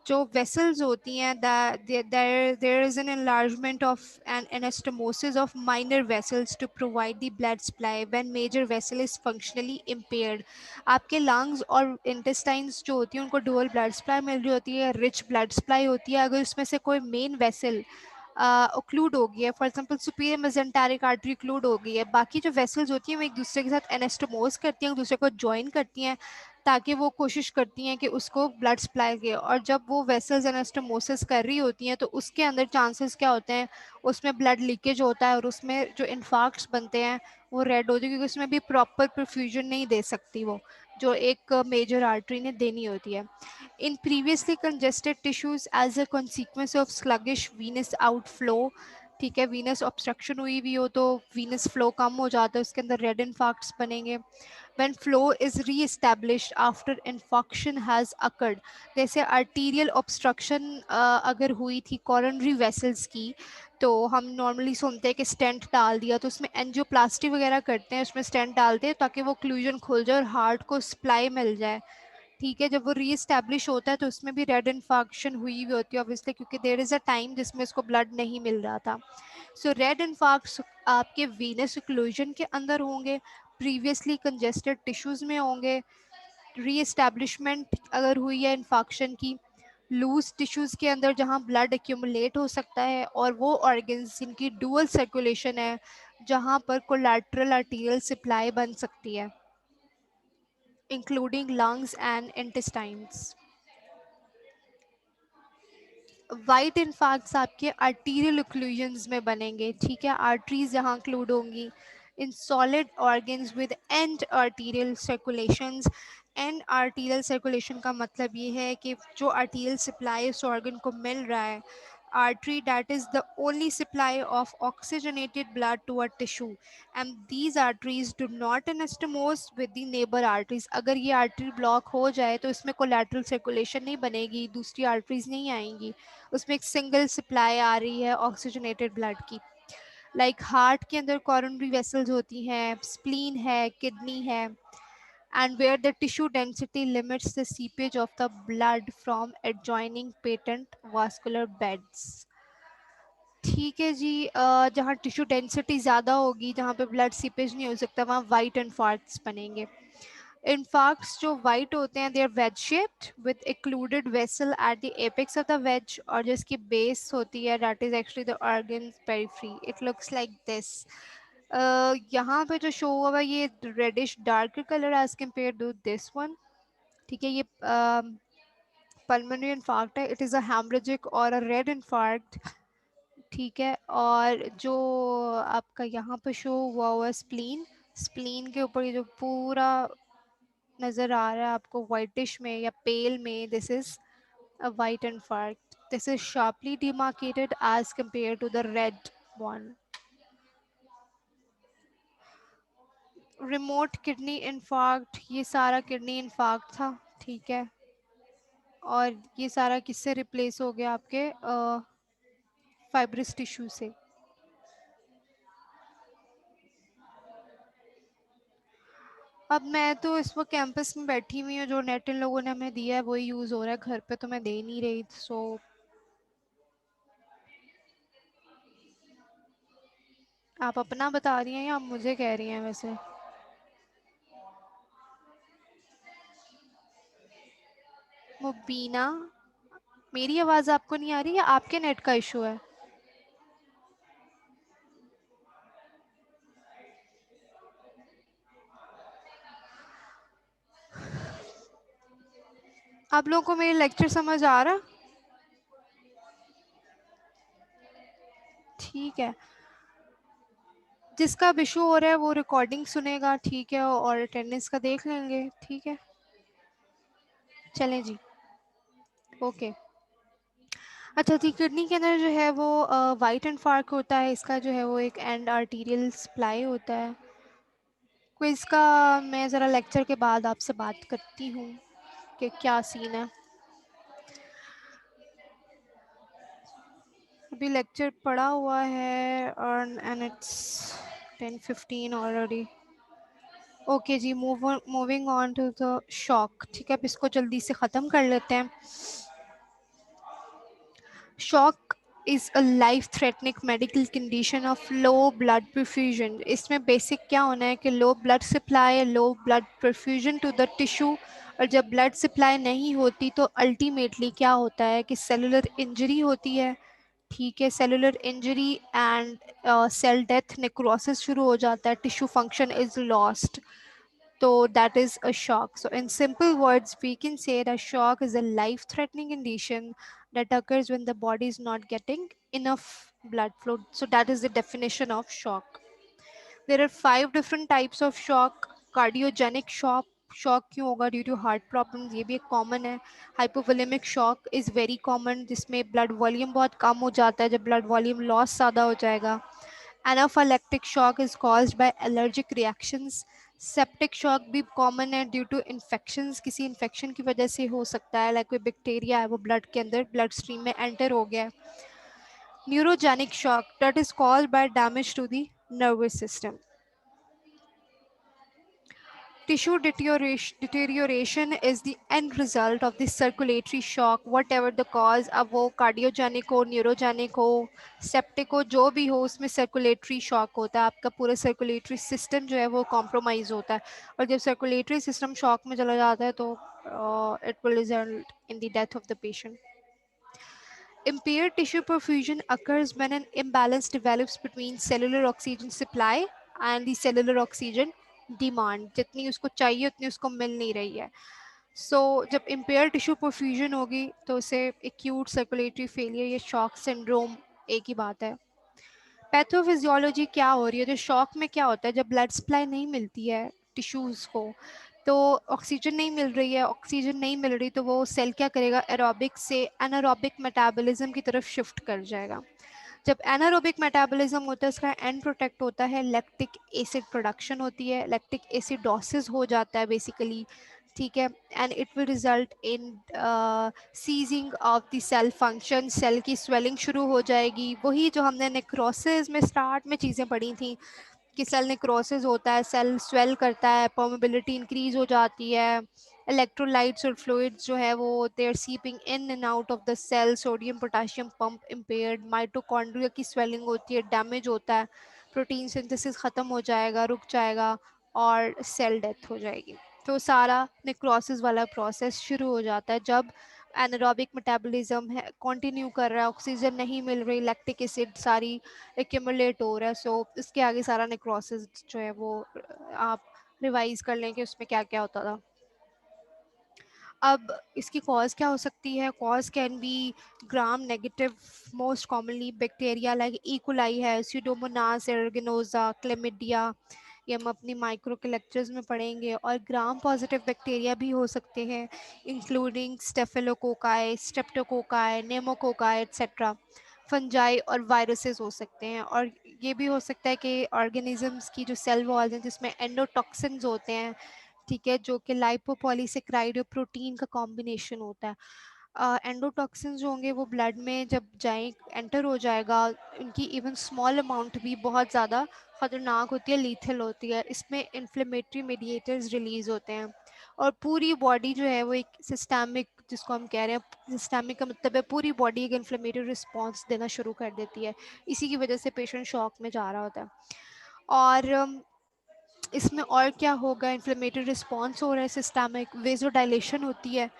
जो वेसल्स होती हैं, there is an enlargement of an anastomosis of minor vessels to provide the blood supply when major vessel is functionally impaired। आपके lungs और इंटेस्टाइन्स जो होती हैं उनको डुअल ब्लड सप्लाई मिल रही होती है, रिच ब्लड सप्लाई होती है। अगर उसमें से कोई मेन वेसल ओक्लूड हो गई है, for example superior mesenteric artery occlude हो गई है, बाकी जो वेसल्स होती हैं वो एक दूसरे के साथ एनेस्टोमोस करती हैं, एक दूसरे को ज्वाइन करती हैं, ताकि वो कोशिश करती हैं कि उसको ब्लड सप्लाई के। और जब वो वेसल्स एनेस्टोमोसिस कर रही होती हैं तो उसके अंदर चांसेस क्या होते हैं, उसमें ब्लड लीकेज होता है और उसमें जो इन्फार्क्ट्स बनते हैं वो रेड होती है, क्योंकि उसमें भी प्रॉपर परफ्यूजन नहीं दे सकती वो, जो एक मेजर आर्टरी ने देनी होती है। In previously congested tissues as a consequence of sluggish venous outflow, ठीक है, वीनस ऑब्स्ट्रक्शन हुई भी हो तो वीनस फ्लो कम हो जाता है, उसके अंदर रेड इन्फार्क्ट्स बनेंगे। when flow is re-established after infarction has occurred, जैसे arterial obstruction अगर हुई थी coronary vessels की, तो हम नॉर्मली सुनते हैं कि स्टेंट डाल दिया, तो उसमें एंजियोप्लास्टी वगैरह करते हैं, उसमें स्टेंट डालते हैं ताकि वो क्लूजन खुल जाए और हार्ट को सप्लाई मिल जाए। ठीक है, जब वो रीएस्टैब्लिश होता है तो उसमें भी रेड इन्फार्क्शन हुई हुई होती है ऑब्वियसली, क्योंकि देर इज़ अ टाइम जिसमें उसको ब्लड नहीं मिल रहा था। सो रेड इन्फार्क्ट्स आपके वीनस ओक्लूजन के अंदर होंगे, प्रीवियसली कंजेस्टेड टिश्यूज़ में होंगे, रीएस्टैब्लिशमेंट अगर हुई है इन्फार्क्शन की, लूज टिश्यूज़ के अंदर जहाँ ब्लड एक्यूमुलेट हो सकता है, और वो ऑर्गन्स जिनकी डुअल सर्कुलेशन है जहाँ पर कोलैटरल आर्टीरियल सप्लाई बन सकती है, including lungs and intestines. White infarcts आपके आर्टीरियल ओक्लूजन्स में बनेंगे। ठीक है, आर्टरीज यहाँ इंक्लूड होंगी in solid organs with and arterial circulations. And arterial circulation का मतलब ये है कि जो आर्टीरियल सप्लाई उस ऑर्गन को मिल रहा है, artery that is the only supply of oxygenated blood to a tissue, and these arteries do not anastomose with the neighbor arteries। अगर ये आर्टरी ब्लॉक हो जाए तो इसमें कोलैटरल सर्कुलेशन नहीं बनेगी, दूसरी आर्टरीज नहीं आएंगी, उसमें एक सिंगल सप्लाई आ रही है ऑक्सीजनेटेड ब्लड की। लाइक हार्ट के अंदर कॉरोनरी वेसल्स होती हैं, स्प्लीन है, किडनी है, and where the tissue density limits the seepage of the blood from adjoining patent vascular beds. ठीक है जी, जहाँ टिश्यू डेंसिटी ज़्यादा होगी, जहाँ पे ब्लड सीपेज नहीं हो सकता, वहाँ वाइट इन्फार्क्ट्स बनेंगे. इन्फार्क्ट्स जो वाइट होते हैं, they are wedge shaped with occluded vessel at the apex of the wedge, और जिसकी बेस होती है that is actually the organ periphery. It looks like this. यहाँ पे जो शो हुआ है ये reddish darker colour as compare to this one. ठीक है, ये पल्मोनरी इन्फार्क्ट है. इट इज़ अ हेमरेजिक और अ रेड इन्फार्क्ट. ठीक है, और जो आपका यहाँ पे शो हुआ हुआ है स्प्लीन, स्प्लीन के ऊपर ये जो पूरा नज़र आ रहा है आपको वाइटिश में या पेल में, this is a white infarct. This is sharply demarcated as compare to the red one. Remote kidney infarct, ये सारा किडनी इन्फार्क्ट था. ठीक है, और ये सारा किससे रिप्लेस हो गया आपके फाइब्रस टिश्यू से. अब मैं तो इस वक्त कैंपस में बैठी हुई हूँ, जो नेट इन लोगों ने हमें दिया है वही यूज़ हो रहा है. घर पे तो मैं दे नहीं रही. सो आप अपना बता रही हैं या आप मुझे कह रही हैं? वैसे मुबीना, मेरी आवाज़ आपको नहीं आ रही या आपके नेट का इशू है? आप लोगों को मेरे लेक्चर समझ आ रहा? ठीक है, जिसका इशू हो रहा है वो रिकॉर्डिंग सुनेगा. ठीक है, और अटेंडेंस का देख लेंगे. ठीक है, चलें जी. ओके. अच्छा ठीक, किडनी के अंदर जो है वो वाइट एंड फार्क होता है. इसका जो है वो एक एंड आर्टीरियल सप्लाई होता है. क्विज का मैं ज़रा लेक्चर के बाद आपसे बात करती हूँ कि क्या सीन है. अभी लेक्चर पड़ा हुआ है और एंड इट्स 10:15 ऑलरेडी. ओके जी, moving on to the shock. ठीक है, अब इसको जल्दी से ख़त्म कर लेते हैं. Shock is a life threatening medical condition of low blood perfusion. इसमें बेसिक क्या होना है कि low blood supply, low blood perfusion to the tissue. और जब ब्लड सप्लाई नहीं होती तो अल्टीमेटली क्या होता है कि सेलुलर इंजरी होती है. ठीक है, cellular injury and cell death, necrosis शुरू हो जाता है, tissue function is lost. So that is a shock. So in simple words, we can say that shock is a life-threatening condition that occurs when the body is not getting enough blood flow. So that is the definition of shock. There are 5 different types of shock. Cardiogenic shock, shock क्यों होगा? Due to heart problem, ये भी एक common है. Hypovolaemic shock is very common, जिसमें blood volume बहुत कम हो जाता है. जब ब्लड वॉल्यूम लॉस ज़्यादा हो जाएगा. Anaphylactic shock is caused bye allergic reactions. Septic shock भी कॉमन है ड्यू टू इन्फेक्शंस, किसी इन्फेक्शन की वजह से हो सकता है, लाइक कोई बैक्टीरिया है वो ब्लड के अंदर ब्लड स्ट्रीम में एंटर हो गया. Neurogenic shock that is caused by damage to the nervous system. Tissue deterioration is the end result of the circulatory shock, whatever the cause. अब वो कार्डियोजेनिक हो, न्यूरोजेनिक हो, सेप्टिक हो, जो भी हो, उसमें सर्कुलेटरी शॉक होता है. आपका पूरा सर्कुलेटरी सिस्टम जो है वो कॉम्प्रोमाइज़ होता है. और जब सर्कुलेटरी सिस्टम शॉक में चला जाता है तो it will result in the death of the patient. Impaired tissue perfusion occurs when an imbalance develops between cellular oxygen supply and the cellular oxygen demand. जितनी उसको चाहिए उतनी उसको मिल नहीं रही है. सो जब impaired tissue perfusion होगी तो उसे acute circulatory failure या shock syndrome एक ही बात है. पैथोफिजियोलॉजी क्या हो रही है? जो शॉक में क्या होता है, जब ब्लड सप्लाई नहीं मिलती है टिश्यूज़ को, तो ऑक्सीजन नहीं मिल रही है. ऑक्सीजन नहीं मिल रही तो वो सेल क्या करेगा? एरोबिक से एनारोबिक मेटाबॉलिज्म की तरफ शिफ्ट कर जाएगा. जब एनारोबिक मेटाबॉलिज्म होता है, इसका एंड प्रोडक्ट होता है लैक्टिक एसिड प्रोडक्शन होती है. लैक्टिक एसिडोसिस हो जाता है बेसिकली. ठीक है, and it will result in ceasing of the cell function. Cell की स्वेलिंग शुरू हो जाएगी, वही जो हमने नेक्रोसिस में स्टार्ट में चीज़ें पढ़ी थी कि सेल नेक्रोसिस होता है, सेल स्वेल करता है, परमेबिलिटी इंक्रीज हो जाती है, इलेक्ट्रोलाइट्स और फ्लूइड्स जो है वो they are seeping in and out of the cell, sodium potassium pump impaired, mitochondria की स्वेलिंग होती है, डैमेज होता है, प्रोटीन सिंथेसिस ख़त्म हो जाएगा, रुक जाएगा और सेल डेथ हो जाएगी। तो सारा नेक्रोसिस वाला प्रोसेस शुरू हो जाता है जब एनारोबिक मेटाबॉलिज्म है कंटिन्यू कर रहा है, ऑक्सीजन नहीं मिल रही, लैक्टिक एसिड सारी एक्यूमुलेट हो रहा है। सो इसके आगे सारा नेक्रोसिस जो है वो आप रिवाइज कर लें कि उसमें क्या क्या होता था। अब इसकी कॉज क्या हो सकती है? Cause can be gram negative, most commonly bacteria like E coli है, स्यूडोमोनास एयरगिनोजा, क्लेमिडिया, ये हम अपनी माइक्रो के लेक्चर्स में पढ़ेंगे। और ग्राम पॉजिटिव बैक्टीरिया भी हो सकते हैं, including staphylococci, streptococci, pneumococci etcetera. Fungi और वायरसेस हो सकते हैं। और ये भी हो सकता है कि ऑर्गेनिजम्स की जो सेल वॉल्स हैं जिसमें एंडोटॉक्सिन्स होते हैं, ठीक है, जो कि लाइपोपॉलीसेक्राइड और प्रोटीन का कॉम्बिनेशन होता है। एंडोटॉक्सिन्स जो होंगे वो ब्लड में जब जाए एंटर हो जाएगा, उनकी इवन स्मॉल अमाउंट भी बहुत ज़्यादा ख़तरनाक होती है, लीथल होती है। इसमें इन्फ्लेमेटरी मीडिएटर्स रिलीज़ होते हैं और पूरी बॉडी जो है वो एक सिस्टमिक, जिसको हम कह रहे हैं सिस्टमिक का मतलब है पूरी बॉडी एक इन्फ्लेमेटरी रिस्पॉन्स देना शुरू कर देती है। इसी की वजह से पेशेंट शॉक में जा रहा होता है। और इसमें और क्या होगा, इन्फ्लेमेटरी रिस्पॉन्स हो रहा है, सिस्टमिक वेजोडाइलेशन होती है,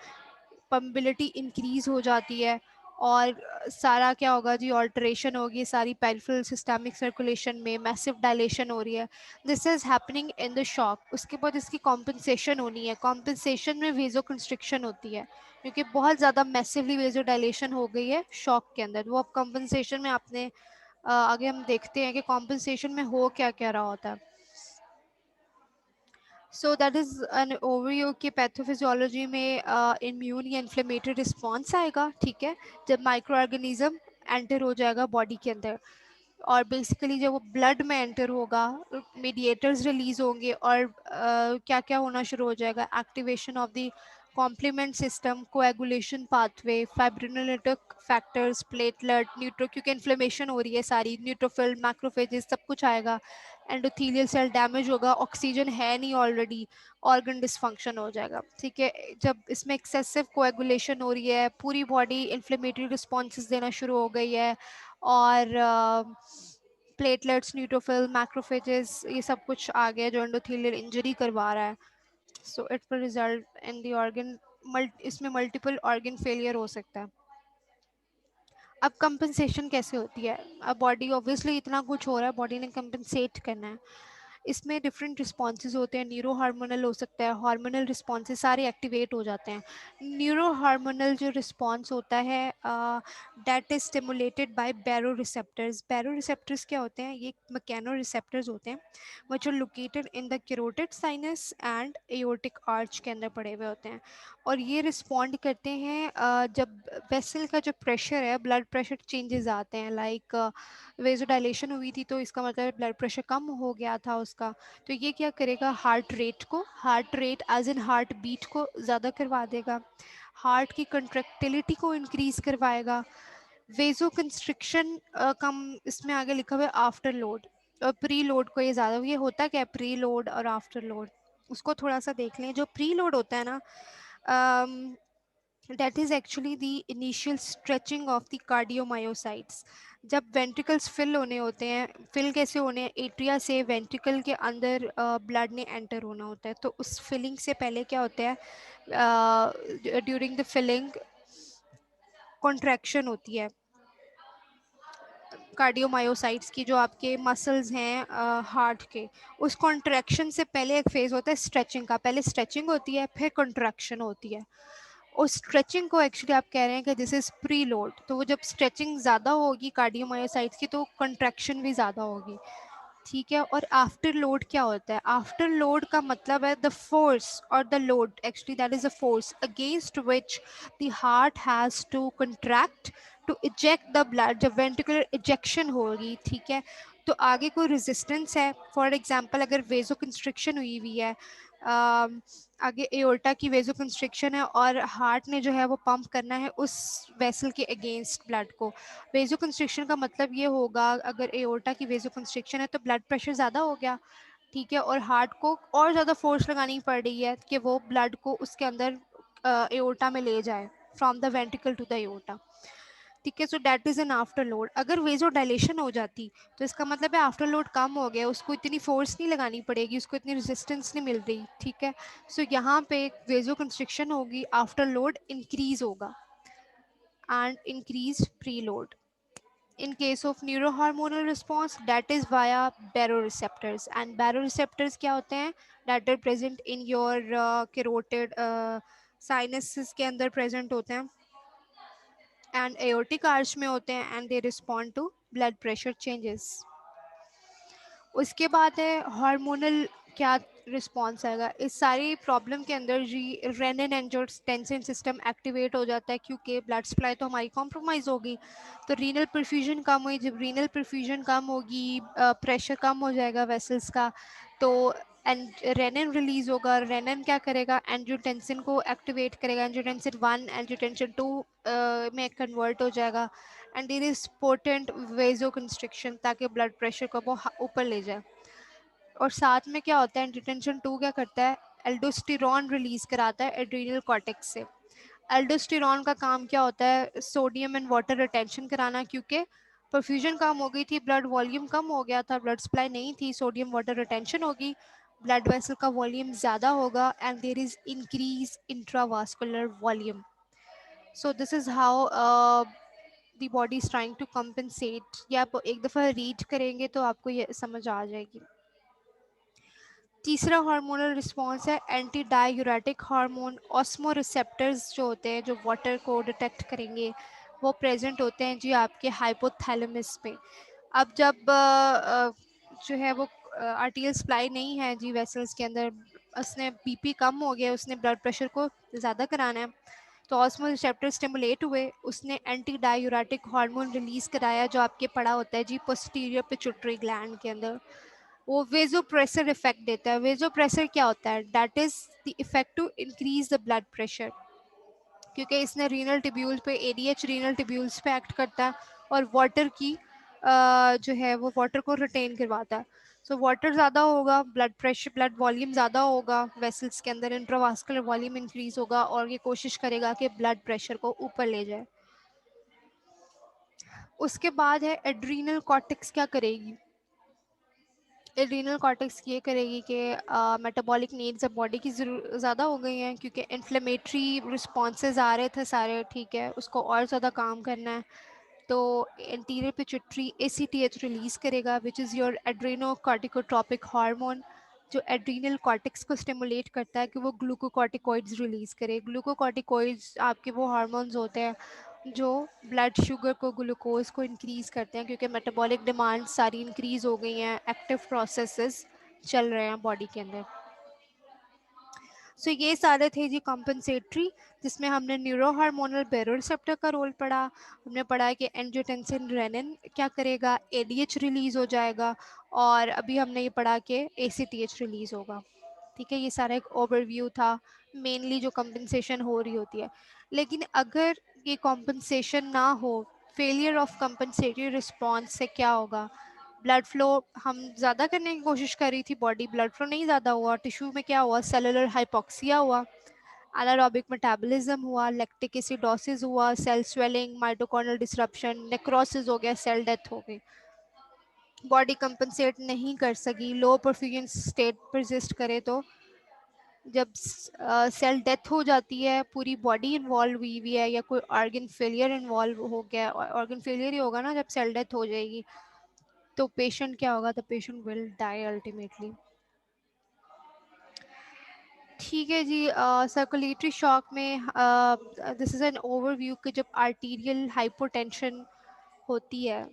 पम्बिलिटी इंक्रीज हो जाती है। और सारा क्या होगा जी, ऑल्टरेशन होगी सारी पेरिफेरल सिस्टमिक सर्कुलेशन में, मैसिव डायलेशन हो रही है। This is happening in the shock. उसके बाद इसकी कॉम्पनसेशन होनी है, कॉम्पनसेशन में वेजो कंस्ट्रिक्शन होती है क्योंकि बहुत ज़्यादा मैसिवली वेजो डायलेशन हो गई है शॉक के अंदर। वो अब कॉम्पनसेशन में आपने आगे हम देखते हैं कि कॉम्पनसेशन में हो क्या क्या रहा होता है। So that is an overview कि पैथोफिजियोलॉजी में इम्यून या इन्फ्लेमेटरी रिस्पॉन्स आएगा, ठीक है, जब माइक्रो ऑर्गेनिज्म एंटर हो जाएगा बॉडी के अंदर। और बेसिकली जब वो ब्लड में एंटर होगा, मीडिएटर्स रिलीज होंगे और क्या क्या होना शुरू हो जाएगा, activation of the complement system, coagulation pathway, fibrinolytic factors, platelet, neutro, क्योंकि इन्फ्लेमेशन हो रही है सारी, न्यूट्रोफिल, मैक्रोफेजेस, सब कुछ आएगा। एंडोथीलियल सेल डैमेज होगा, ऑक्सीजन है नहीं ऑलरेडी, ऑर्गन डिसफंक्शन हो जाएगा, ठीक है। जब इसमें एक्सेसिव कोएगुलेशन हो रही है, पूरी बॉडी इन्फ्लेमेटरी रिस्पॉन्सेज देना शुरू हो गई है और प्लेटलेट्स, न्यूट्रोफिल, मैक्रोफेजेस, ये सब कुछ आ गया जो एंडोथेलियल इंजरी करवा रहा है। So it will result in the organ, इसमें मल्टीपल ऑर्गन फेलियर हो सकता है। अब कंपनसेशन कैसे होती है? अब बॉडी ऑब्वियसली इतना कुछ हो रहा है, बॉडी ने कंपनसेट करना है। इसमें डिफरेंट रिस्पॉन्सेज होते हैं, न्यूरो हार्मोनल हो सकता है, हार्मोनल रिस्पॉन्सेज सारे एक्टिवेट हो जाते हैं। न्यूरो हार्मोनल जो रिस्पॉन्स होता है that is stimulated by baroreceptors. Baroreceptors क्या होते हैं? ये मैकेनो रिसेप्टर्स होते हैं which are located in the carotid sinus and aortic arch के अंदर पड़े हुए होते हैं। और ये रिस्पॉन्ड करते हैं जब वेसल का जो प्रेशर है, ब्लड प्रेशर चेंजेस आते हैं, लाइक वेजोडाइलेशन हुई थी तो इसका मतलब ब्लड प्रेशर कम हो गया था उसका। तो ये क्या करेगा, heart rate as in heart beat को ज़्यादा करवा देगा, हार्ट की कंट्रैक्टिलिटी को इंक्रीज करवाएगा। वेजो कंस्ट्रिक्शन कम, इसमें आगे लिखा हुआ है आफ्टर लोड और प्री लोड को, ये ज़्यादा, ये होता क्या है प्री लोड और आफ्टर लोड, उसको थोड़ा सा देख लें। जो प्री लोड होता है ना, that is actually the initial stretching of the cardiomyocytes। जब वेंट्रिकल्स फिल होने होते हैं, फिल कैसे होने हैं, एट्रिया से वेंट्रिकल के अंदर ब्लड ने एंटर होना होता है, तो उस फिलिंग से पहले क्या होता है, ड्यूरिंग द फिलिंग कॉन्ट्रैक्शन होती है कार्डियोमायोसाइट्स की, जो आपके मसल्स हैं हार्ट के। उस कॉन्ट्रैक्शन से पहले एक फेज होता है स्ट्रेचिंग का, पहले स्ट्रेचिंग होती है फिर कॉन्ट्रैक्शन होती है। उस स्ट्रेचिंग को एक्चुअली आप कह रहे हैं कि दिस इज प्री लोड। तो वो जब स्ट्रेचिंग ज़्यादा होगी कार्डियोमायोसाइट्स की तो कंट्रैक्शन भी ज़्यादा होगी, ठीक है। और आफ्टर लोड क्या होता है? आफ्टर लोड का मतलब है द फोर्स और the load, actually that is a force against which the heart has to contract to eject the blood. जब वेंट्रिकुलर इजेक्शन होगी, ठीक है, तो आगे कोई रेजिस्टेंस है। फॉर एग्जांपल अगर वेजो कंस्ट्रिक्शन हुई हुई है आगे एओर्टा की वेजो कंस्ट्रिक्शन है और हार्ट ने जो है वो पंप करना है उस वेसल के अगेंस्ट ब्लड को। वेजो कंस्ट्रिक्शन का मतलब ये होगा, अगर एओर्टा की वेजो कंस्ट्रिक्शन है तो ब्लड प्रेशर ज़्यादा हो गया, ठीक है, और हार्ट को और ज़्यादा फोर्स लगानी पड़ रही है कि वो ब्लड को उसके अंदर एओर्टा में ले जाए, from the ventricle to the aorta, ठीक है। So that is an afterload. अगर वेजो डायलेशन हो जाती तो इसका मतलब है आफ्टर लोड कम हो गया, उसको इतनी फोर्स नहीं लगानी पड़ेगी, उसको इतनी रेजिस्टेंस नहीं मिल रही, ठीक है। सो यहाँ पे वेजो कंस्ट्रिक्शन होगी, आफ्टर लोड इंक्रीज होगा and increase pre load. In case of neurohormonal response, that is via baroreceptors, and baroreceptors क्या होते हैं, that are present in your carotid sinuses के अंदर present होते हैं and aortic arch में होते हैं, and they respond to blood pressure changes. उसके बाद है हार्मोनल क्या रिस्पॉन्स आएगा इस सारी प्रॉब्लम के अंदर जी। रेनिन एंजियोटेंसिन सिस्टम एक्टिवेट हो जाता है क्योंकि ब्लड सप्लाई तो हमारी कॉम्प्रोमाइज़ होगी, तो रीनल परफ्यूजन कम हुई, जब रीनल परफ्यूजन कम होगी प्रेशर कम हो जाएगा वेसल्स का, तो एंड रेनिन रिलीज होगा। रेनिन क्या करेगा, एंजियोटेंसिन को एक्टिवेट करेगा, एंजियोटेंसिन 1 एंजियोटेंसिन 2 में कन्वर्ट हो जाएगा and there is potent vasoconstriction ताकि ब्लड प्रेशर को वो ऊपर ले जाए। और साथ में क्या होता है, एंजियोटेंसिन 2 क्या करता है, एल्डोस्टेरॉन रिलीज कराता है एड्रीनल कॉर्टेक्स से। एल्डोस्टेरॉन का काम क्या होता है, सोडियम एंड वाटर रिटेंशन कराना, क्योंकि परफ्यूजन कम हो गई थी, ब्लड वॉल्यूम कम हो गया था, ब्लड सप्लाई नहीं थी, सोडियम वाटर रिटेंशन होगी, ब्लड वेसल का वॉल्यूम ज़्यादा होगा and there is increase intravascular volume. So this is how the body is trying to compensate. ये आप एक दफ़ा रीड करेंगे तो आपको ये समझ आ जाएगी। तीसरा हार्मोनल रिस्पॉन्स है anti diuretic hormone. Osmo receptors जो होते हैं जो वाटर को डिटेक्ट करेंगे वो प्रेजेंट होते हैं जी आपके हाइपोथैलेमस में। अब जब जो है वो आर्टियल सप्लाई नहीं है जी वेसल्स के अंदर, उसने बीपी कम हो गया, उसने ब्लड प्रेशर को ज़्यादा कराना है, तो ऑस्मो रिसेप्टर स्टिमुलेट हुए, उसने एंटी डायूरेटिक हार्मोन रिलीज कराया जो आपके पड़ा होता है जी पोस्टीरियर पिट्यूटरी ग्लैंड के अंदर। वो वेजोप्रेसर इफेक्ट देता है। वेजोप्रेसर क्या होता है, that is the effect to increase the blood pressure, क्योंकि इसने रीनल टिब्यूल्स पे, एडीएच रीनल टिब्यूल्स पे एक्ट करता है और वाटर की जो है वो वाटर को रिटेन करवाता है। सो वाटर ज़्यादा होगा, ब्लड प्रेशर, ब्लड वॉल्यूम ज़्यादा होगा वेसल्स के अंदर, इंट्रावास्कुलर वॉल्यूम इंक्रीज होगा और ये कोशिश करेगा कि ब्लड प्रेशर को ऊपर ले जाए। उसके बाद है एड्रीनल कॉर्टेक्स क्या करेगी, एड्रीनल कॉर्टेक्स ये करेगी कि मेटाबॉलिक नीड्स अब बॉडी की ज़्यादा हो गई हैं क्योंकि इन्फ्लेमेटरी रिस्पॉन्सेज आ रहे थे सारे, ठीक है, उसको और ज़्यादा काम करना है। तो एंटीरियर पिट्यूटरी एसीटीएच रिलीज़ करेगा which is your Adreno corticotropic hormone, जो एड्रीनल कॉर्टेक्स को स्टिमुलेट करता है कि वो ग्लूकोकॉर्टिकॉइड्स रिलीज़ करे। ग्लूकोकॉर्टिकॉइड्स आपके वो हार्मोन्स होते हैं जो ब्लड शुगर को, ग्लूकोज को इंक्रीज़ करते हैं, क्योंकि मेटाबॉलिक डिमांड सारी इंक्रीज़ हो गई हैं, एक्टिव प्रोसेसेस चल रहे हैं बॉडी के अंदर। सो ये सारे थे जी कॉम्पनसेटरी, जिसमें हमने न्यूरो हार्मोनल बेरोरिसेप्टर का रोल पढ़ा, हमने पढ़ा है कि एंजियोटेंसिन रेनिन क्या करेगा, एडीएच रिलीज़ हो जाएगा, और अभी हमने ये पढ़ा कि एसीटीएच रिलीज़ होगा। ठीक है, ये सारा एक ओवरव्यू था, मेनली जो कंपनसेशन हो रही होती है। लेकिन अगर ये कंपनसेशन ना हो, फेलियर ऑफ कंपनसेटरी रिस्पॉन्स से क्या होगा, ब्लड फ्लो हम ज़्यादा करने की कोशिश कर रही थी, बॉडी ब्लड फ्लो नहीं ज़्यादा हुआ, टिश्यू में क्या हुआ, सेलुलर हाइपोक्सिया हुआ, एनारोबिक मेटाबॉलिज्म हुआ, लैक्टिक एसिडोसिस हुआ, cell swelling, mitochondrial disruption, necrosis हो गया, सेल डेथ हो गई, बॉडी कंपनसेट नहीं कर सकी, लो परफ्यूजन स्टेट परसिस्ट करे, तो जब सेल डेथ हो जाती है, पूरी बॉडी इन्वॉल्व हुई हुई है या कोई ऑर्गन फेलियर इन्वॉल्व हो गया, ऑर्गन फेलियर ही होगा ना जब सेल डेथ हो जाएगी, तो पेशेंट क्या होगा, the patient will die ultimately. ठीक है जी, सर्कुलेटरी शॉक में दिस इज़ एन ओवरव्यू कि जब आर्टीरियल हाइपोटेंशन होती है,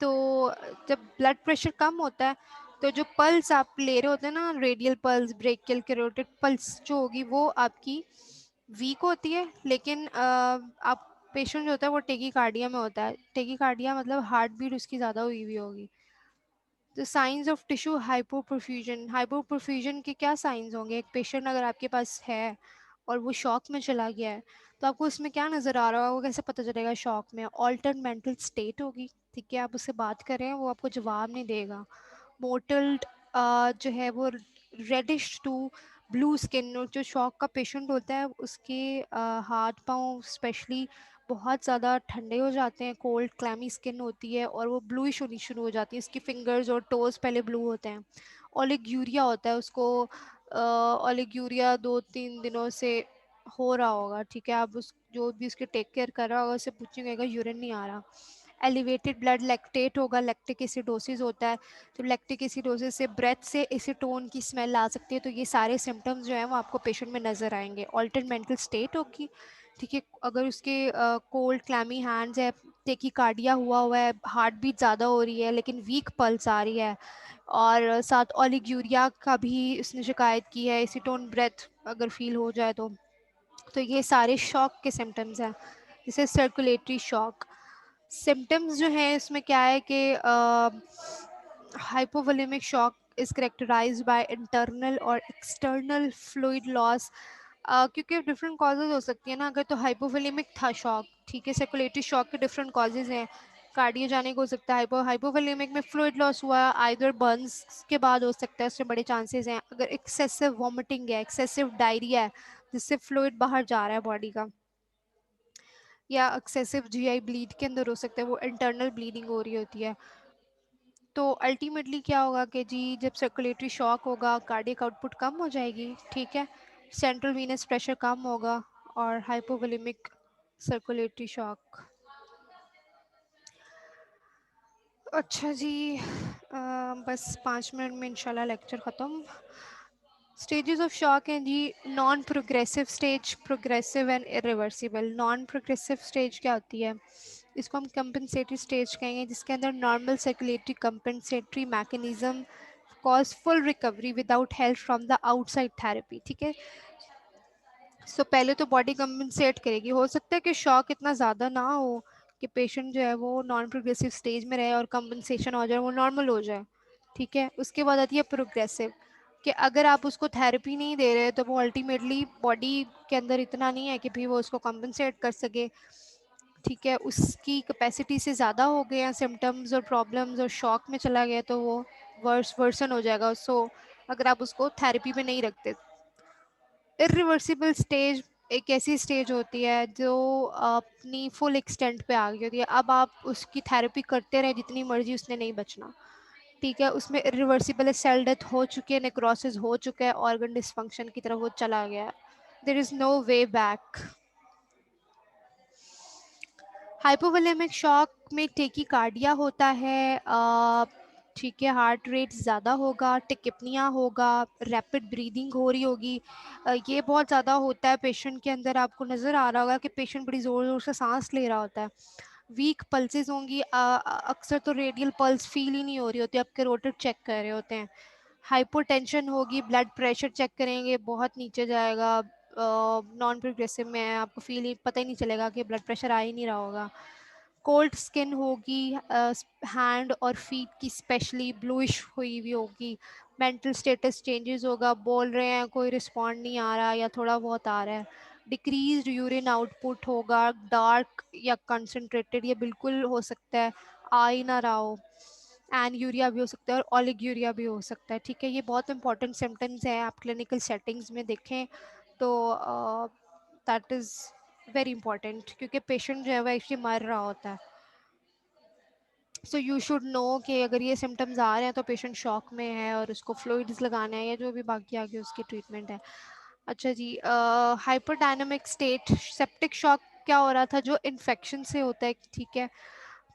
तो जब ब्लड प्रेशर कम होता है, तो जो पल्स आप ले रहे होते हैं ना, radial pulse, brachial, carotid pulse जो होगी वो आपकी वीक होती है, लेकिन आप पेशेंट जो होता है वो टेकीकार्डिया में होता है। टेकीकार्डिया मतलब हार्ट बीट उसकी ज़्यादा हुई हुई होगी। The science of tissue hypoperfusion, hypoperfusion के क्या साइंस होंगे? एक पेशेंट अगर आपके पास है और वो शॉक में चला गया है, तो आपको उसमें क्या नज़र आ रहा होगा? वो कैसे पता चलेगा शॉक में? ऑल्टर्ड मेंटल स्टेट होगी, ठीक है, आप उससे बात करें वो आपको जवाब नहीं देगा। मोटल्ड जो है वो रेडिश टू ब्लू स्किन, और जो शॉक का पेशेंट होता है उसके हाथ पाँव स्पेशली बहुत ज़्यादा ठंडे हो जाते हैं, कोल्ड क्लैमी स्किन होती है और वो ब्लूइश होनी शुरू हो जाती है, उसकी फिंगर्स और टोज़ पहले ब्लू होते हैं। ओलिग्यूरिया होता है उसको, ओलिग्यूरिया 2-3 दिनों से हो रहा होगा, ठीक है, आप उस जो भी उसके टेक केयर कर रहा होगा उससे पूछिएगा यूरिन नहीं आ रहा। एलिवेटेड ब्लड लैक्टेट होगा, लैक्टिक एसिडोसिस होता है, तो लैक्टिक एसिडोसिस से ब्रेथ से एसीटोन की स्मेल आ सकती है, तो ये सारे सिम्टम्स जो हैं वो आपको पेशेंट में नज़र आएंगे। ऑल्टर्ड मेंटल स्टेट होगी, ठीक है, अगर उसके कोल्ड क्लैमी हैंड्स है, टेकिकार्डिया हुआ हुआ है, हार्ट बीट ज़्यादा हो रही है लेकिन वीक पल्स आ रही है, और साथ ओलिग्यूरिया का भी उसने शिकायत की है, एसीटोन ब्रेथ अगर फील हो जाए तो ये सारे शॉक के सिम्टम्स हैं, जैसे सर्कुलेटरी शॉक। सिम्टम्स जो हैं इसमें क्या है कि hypovolaemic shock is characterised by internal और एक्सटर्नल फ्लूइड लॉस, क्योंकि डिफरेंट कॉजेज हो सकती है ना, अगर तो हाइपोवोलेमिक था शॉक, ठीक है, सर्कुलेटरी शॉक के डिफरेंट कॉजेज हैं, कार्डियोजेनिक हो सकता है, हाइपोवोलेमिक में फ्लूइड लॉस हुआ आइदर बर्न्स के बाद हो सकता है, उसमें बड़े चांसेस हैं, अगर एक्सेसिव वॉमिटिंग है, एक्सेसिव डायरिया है जिससे फ्लूइड बाहर जा रहा है बॉडी का, या एक्सेसिव जीआई ब्लीड के अंदर हो सकता है, वो इंटरनल ब्लीडिंग हो रही होती है। तो अल्टीमेटली क्या होगा कि जी जब सर्कुलेटरी शॉक होगा कार्डियक आउटपुट कम हो जाएगी, ठीक है, सेंट्रल वीनस प्रेशर कम होगा और हाइपोवोलेमिक सर्कुलेटरी शॉक। अच्छा जी, बस 5 मिनट में इंशाल्लाह लेक्चर ख़त्म। स्टेजेस ऑफ शॉक हैं जी, non progressive stage, progressive and irreversible. Non progressive stage क्या होती है? इसको हम कंपनसेटरी स्टेज कहेंगे, जिसके अंदर normal circulatory compensatory mechanism cause full recovery without help from the outside therapy, ठीक है। सो पहले तो बॉडी कंपनसेट करेगी, हो सकता है कि शॉक इतना ज़्यादा ना हो कि पेशेंट जो है वो नॉन प्रोग्रेसिव स्टेज में रहे और कंपनसेशन हो जाए, वो नॉर्मल हो जाए, ठीक है। उसके बाद आती है प्रोग्रेसिव, कि अगर आप उसको थेरेपी नहीं दे रहे तो वो अल्टीमेटली बॉडी के अंदर इतना नहीं है कि भी वो उसको कंपनसेट कर सके, ठीक है, उसकी कैपेसिटी से ज़्यादा हो गए हैं सिम्टम्स और प्रॉब्लम्स और शॉक में चला गया तो वो वर्सन हो जाएगा। सो अगर आप उसको थेरेपी पे नहीं रखते। इरिवर्सिबल स्टेज एक ऐसी स्टेज होती है जो अपनी फुल एक्सटेंट पे आ गई होती है, अब आप उसकी थेरेपी करते रहे जितनी मर्जी, उसने नहीं बचना, ठीक है, उसमें इरिवर्सिबल सेल डेथ हो चुकी है, नेक्रोसिस हो चुका है, ऑर्गन डिसफंक्शन की तरफ वो चला गया है, there is no way back. Hypovolaemic shock में टेकीकार्डिया होता है, ठीक है, हार्ट रेट ज़्यादा होगा, टिकिपनिया होगा, रैपिड ब्रीदिंग हो रही होगी, ये बहुत ज़्यादा होता है पेशेंट के अंदर, आपको नज़र आ रहा होगा कि पेशेंट बड़ी ज़ोर ज़ोर से सांस ले रहा होता है, वीक पल्सेस होंगी, अक्सर तो रेडियल पल्स फील ही नहीं हो रही होती, आप कैरोटिड चेक कर रहे होते हैं, हाइपोटेंशन होगी, ब्लड प्रेशर चेक करेंगे बहुत नीचे जाएगा, नॉन प्रोग्रेसिव में है, आपको फील ही पता ही नहीं चलेगा कि ब्लड प्रेशर आ ही नहीं रहा होगा, कोल्ड स्किन होगी, हैंड और फीट की स्पेशली ब्लूइश हुई हुई होगी, मेंटल स्टेटस चेंजेस होगा, बोल रहे हैं कोई रिस्पॉन्ड नहीं आ रहा या थोड़ा बहुत आ रहा है, डिक्रीज्ड यूरिन आउटपुट होगा, डार्क या कंसनट्रेटेड, ये बिल्कुल हो सकता है आ ही ना रहा हो, एंड यूरिया भी हो सकता है और ओलिग्यूरिया भी हो सकता है, ठीक है, ये बहुत इंपॉर्टेंट सिम्टम्स हैं, आप क्लिनिकल सेटिंग्स में देखें तो दैट इज़ वेरी इंपॉर्टेंट, क्योंकि पेशेंट जो है वो एक्चुअली मर रहा होता है। सो यू शुड नो कि अगर ये सिम्टम्स आ रहे हैं तो पेशेंट शॉक में है और उसको फ्लूइड्स लगाना है या जो भी बाकी आगे उसकी ट्रीटमेंट है। अच्छा जी, हाइपरडायनामिक स्टेट, सेप्टिक शॉक क्या हो रहा था जो इन्फेक्शन से होता है, ठीक है,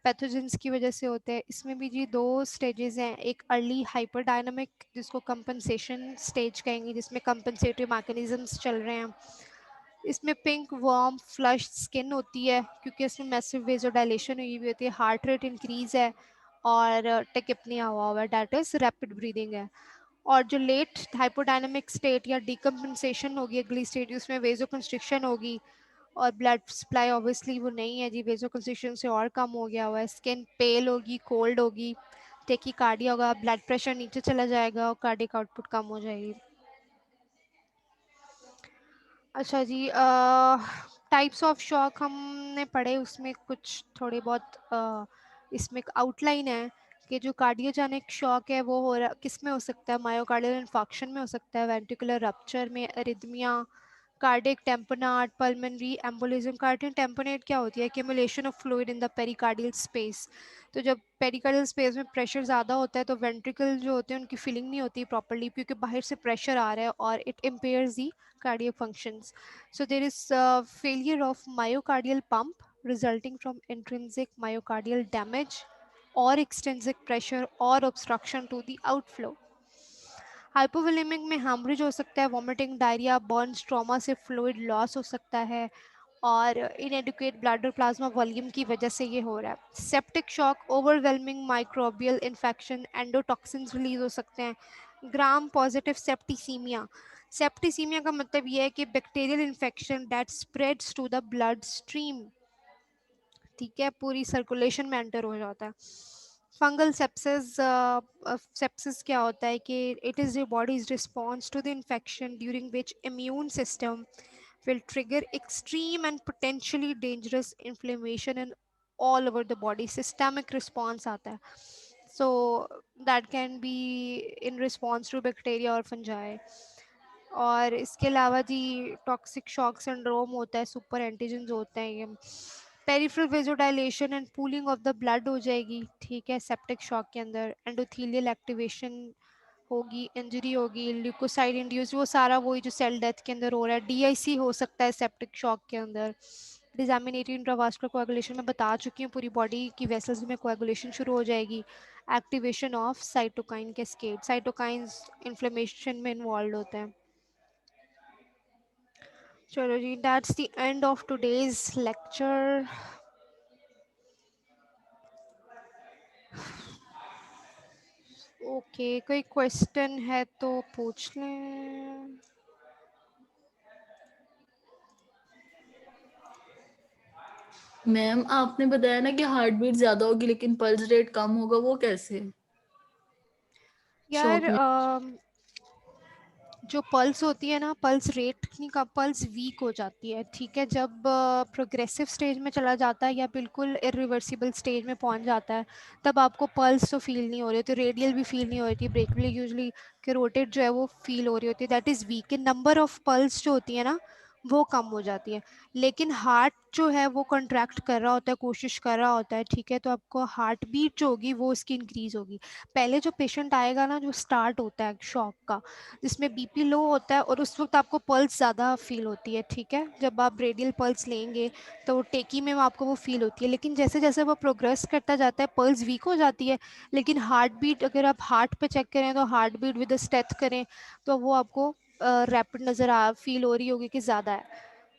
पैथोजेंस की वजह से होते हैं, इसमें भी जी दो स्टेजेस हैं, एक अर्ली हाइपरडायनामिक जिसको कंपनसेशन स्टेज कहेंगे, जिसमें कंपनसेटरी मैकेनिज्म्स चल रहे हैं, इसमें पिंक वार्म फ्लश स्किन होती है क्योंकि इसमें मैसिव वेजोडाइलेशन हुई हुई होती है, हार्ट रेट इंक्रीज है और टेकिपनिया हुआ हुआ है, डैट इज रैपिड ब्रीदिंग है। और जो लेट हाइपोडायनामिक स्टेट या डिकम्पनसेशन होगी अगली स्टेज, उसमें वेजो कंस्ट्रिक्शन होगी और ब्लड सप्लाई ऑब्वियसली वो नहीं है जी, वेजो कंस्ट्रिक्शन से और कम हो गया हुआ है, स्किन पेल होगी, कोल्ड होगी, टेकिकार्डिया होगा, ब्लड प्रेशर नीचे चला जाएगा और कार्डियक आउटपुट कम हो जाएगी। अच्छा जी, टाइप्स ऑफ शॉक हमने पढ़े, उसमें कुछ थोड़े बहुत इसमें एक आउटलाइन है कि जो कार्डियोजेनिक शॉक है वो हो रहा किस में हो सकता है, मायोकार्डियल इन्फाक्शन में हो सकता है, वेंट्रिकुलर रप्चर में, arrhythmia, cardiac tamponade, pulmonary embolism. Cardiac tamponade क्या होती है? Accumulation of fluid in the pericardial space. तो जब पेरिकार्डियल स्पेस में प्रेशर ज़्यादा होता है तो वेंट्रिकल जो होते हैं उनकी फिलिंग नहीं होती प्रॉपर्ली, क्योंकि बाहर से प्रेशर आ रहा है और it impairs the cardiac functions. So there is failure of myocardial pump resulting from intrinsic myocardial damage or extrinsic pressure or obstruction to the outflow. Hypovolaemic में हैमरेज हो सकता है, वॉमिटिंग, डायरिया, बर्न्स, ट्रॉमा से fluid loss हो सकता है और इनएडिक्वेट bladder plasma volume की वजह से ये हो रहा है। Septic shock, overwhelming microbial infection, endotoxins release हो सकते हैं। ग्राम पॉजिटिव सेप्टिसीमिया, सेप्टिसीमिया का मतलब ये है कि bacterial infection that spreads to the bloodstream, ठीक है, पूरी सर्कुलेशन में एंटर हो जाता है। फंगल सेप्सिस, सेप्सिस क्या होता है कि it is your body's response to the infection during which immune system will trigger extreme and potentially dangerous inflammation in all over the body, systemic response आता है, so that can be in response to bacteria or fungi। और इसके अलावा जी toxic shock syndrome होता है, super antigen होते हैं ये, peripheral vasodilation and pooling of the blood हो जाएगी, ठीक है, सेप्टिक शॉक के अंदर एंडोथीलियल एक्टिवेशन होगी, इंजरी होगी, ल्यूकोसाइड इंड्यूस, वो सारा वही जो सेल डेथ के अंदर हो रहा है। डीआईसी हो सकता है सेप्टिक शॉक के अंदर। डिजामिनेटेड इंट्रावास्कुलर कोएगुलेशन में बता चुकी हूँ, पूरी बॉडी की वेसल्स में कोएगुलेशन शुरू हो जाएगी। Activation of cytokine cascade, cytokines inflammation में इन्वॉल्व होते हैं। चलो जी, that's the end of today's lecture. Okay, कोई क्वेश्चन है तो पूछ लें। मैम आपने बताया ना कि हार्ट बीट ज्यादा होगी लेकिन पल्स रेट कम होगा, वो कैसे? यार शॉक में। जो पल्स होती है ना, पल्स रेट नहीं का, पल्स वीक हो जाती है, ठीक है, जब प्रोग्रेसिव स्टेज में चला जाता है या बिल्कुल इरिवर्सिबल स्टेज में पहुंच जाता है, तब आपको पल्स तो फील नहीं हो रही होती, रेडियल भी फील नहीं हो रही थी, ब्रेकली यूजली कैरोटिड जो है वो फील हो रही होती है, that is week. Number of pulse जो होती है ना वो कम हो जाती है, लेकिन हार्ट जो है वो कंट्रैक्ट कर रहा होता है, कोशिश कर रहा होता है, ठीक है, तो आपको हार्ट बीट जो होगी वो उसकी इंक्रीज होगी। पहले जो पेशेंट आएगा ना, जो स्टार्ट होता है शॉक का, जिसमें बीपी लो होता है और उस वक्त आपको पल्स ज़्यादा फील होती है, ठीक है, जब आप रेडियल पल्स लेंगे तो टेकी में आपको वो फील होती है, लेकिन जैसे जैसे वो प्रोग्रेस करता जाता है पल्स वीक हो जाती है, लेकिन हार्ट बीट अगर आप हार्ट पे चेक करें तो हार्ट बीट विद स्टेथ करें तो वो आपको रैपिड नज़र आ फील हो रही होगी कि ज़्यादा है,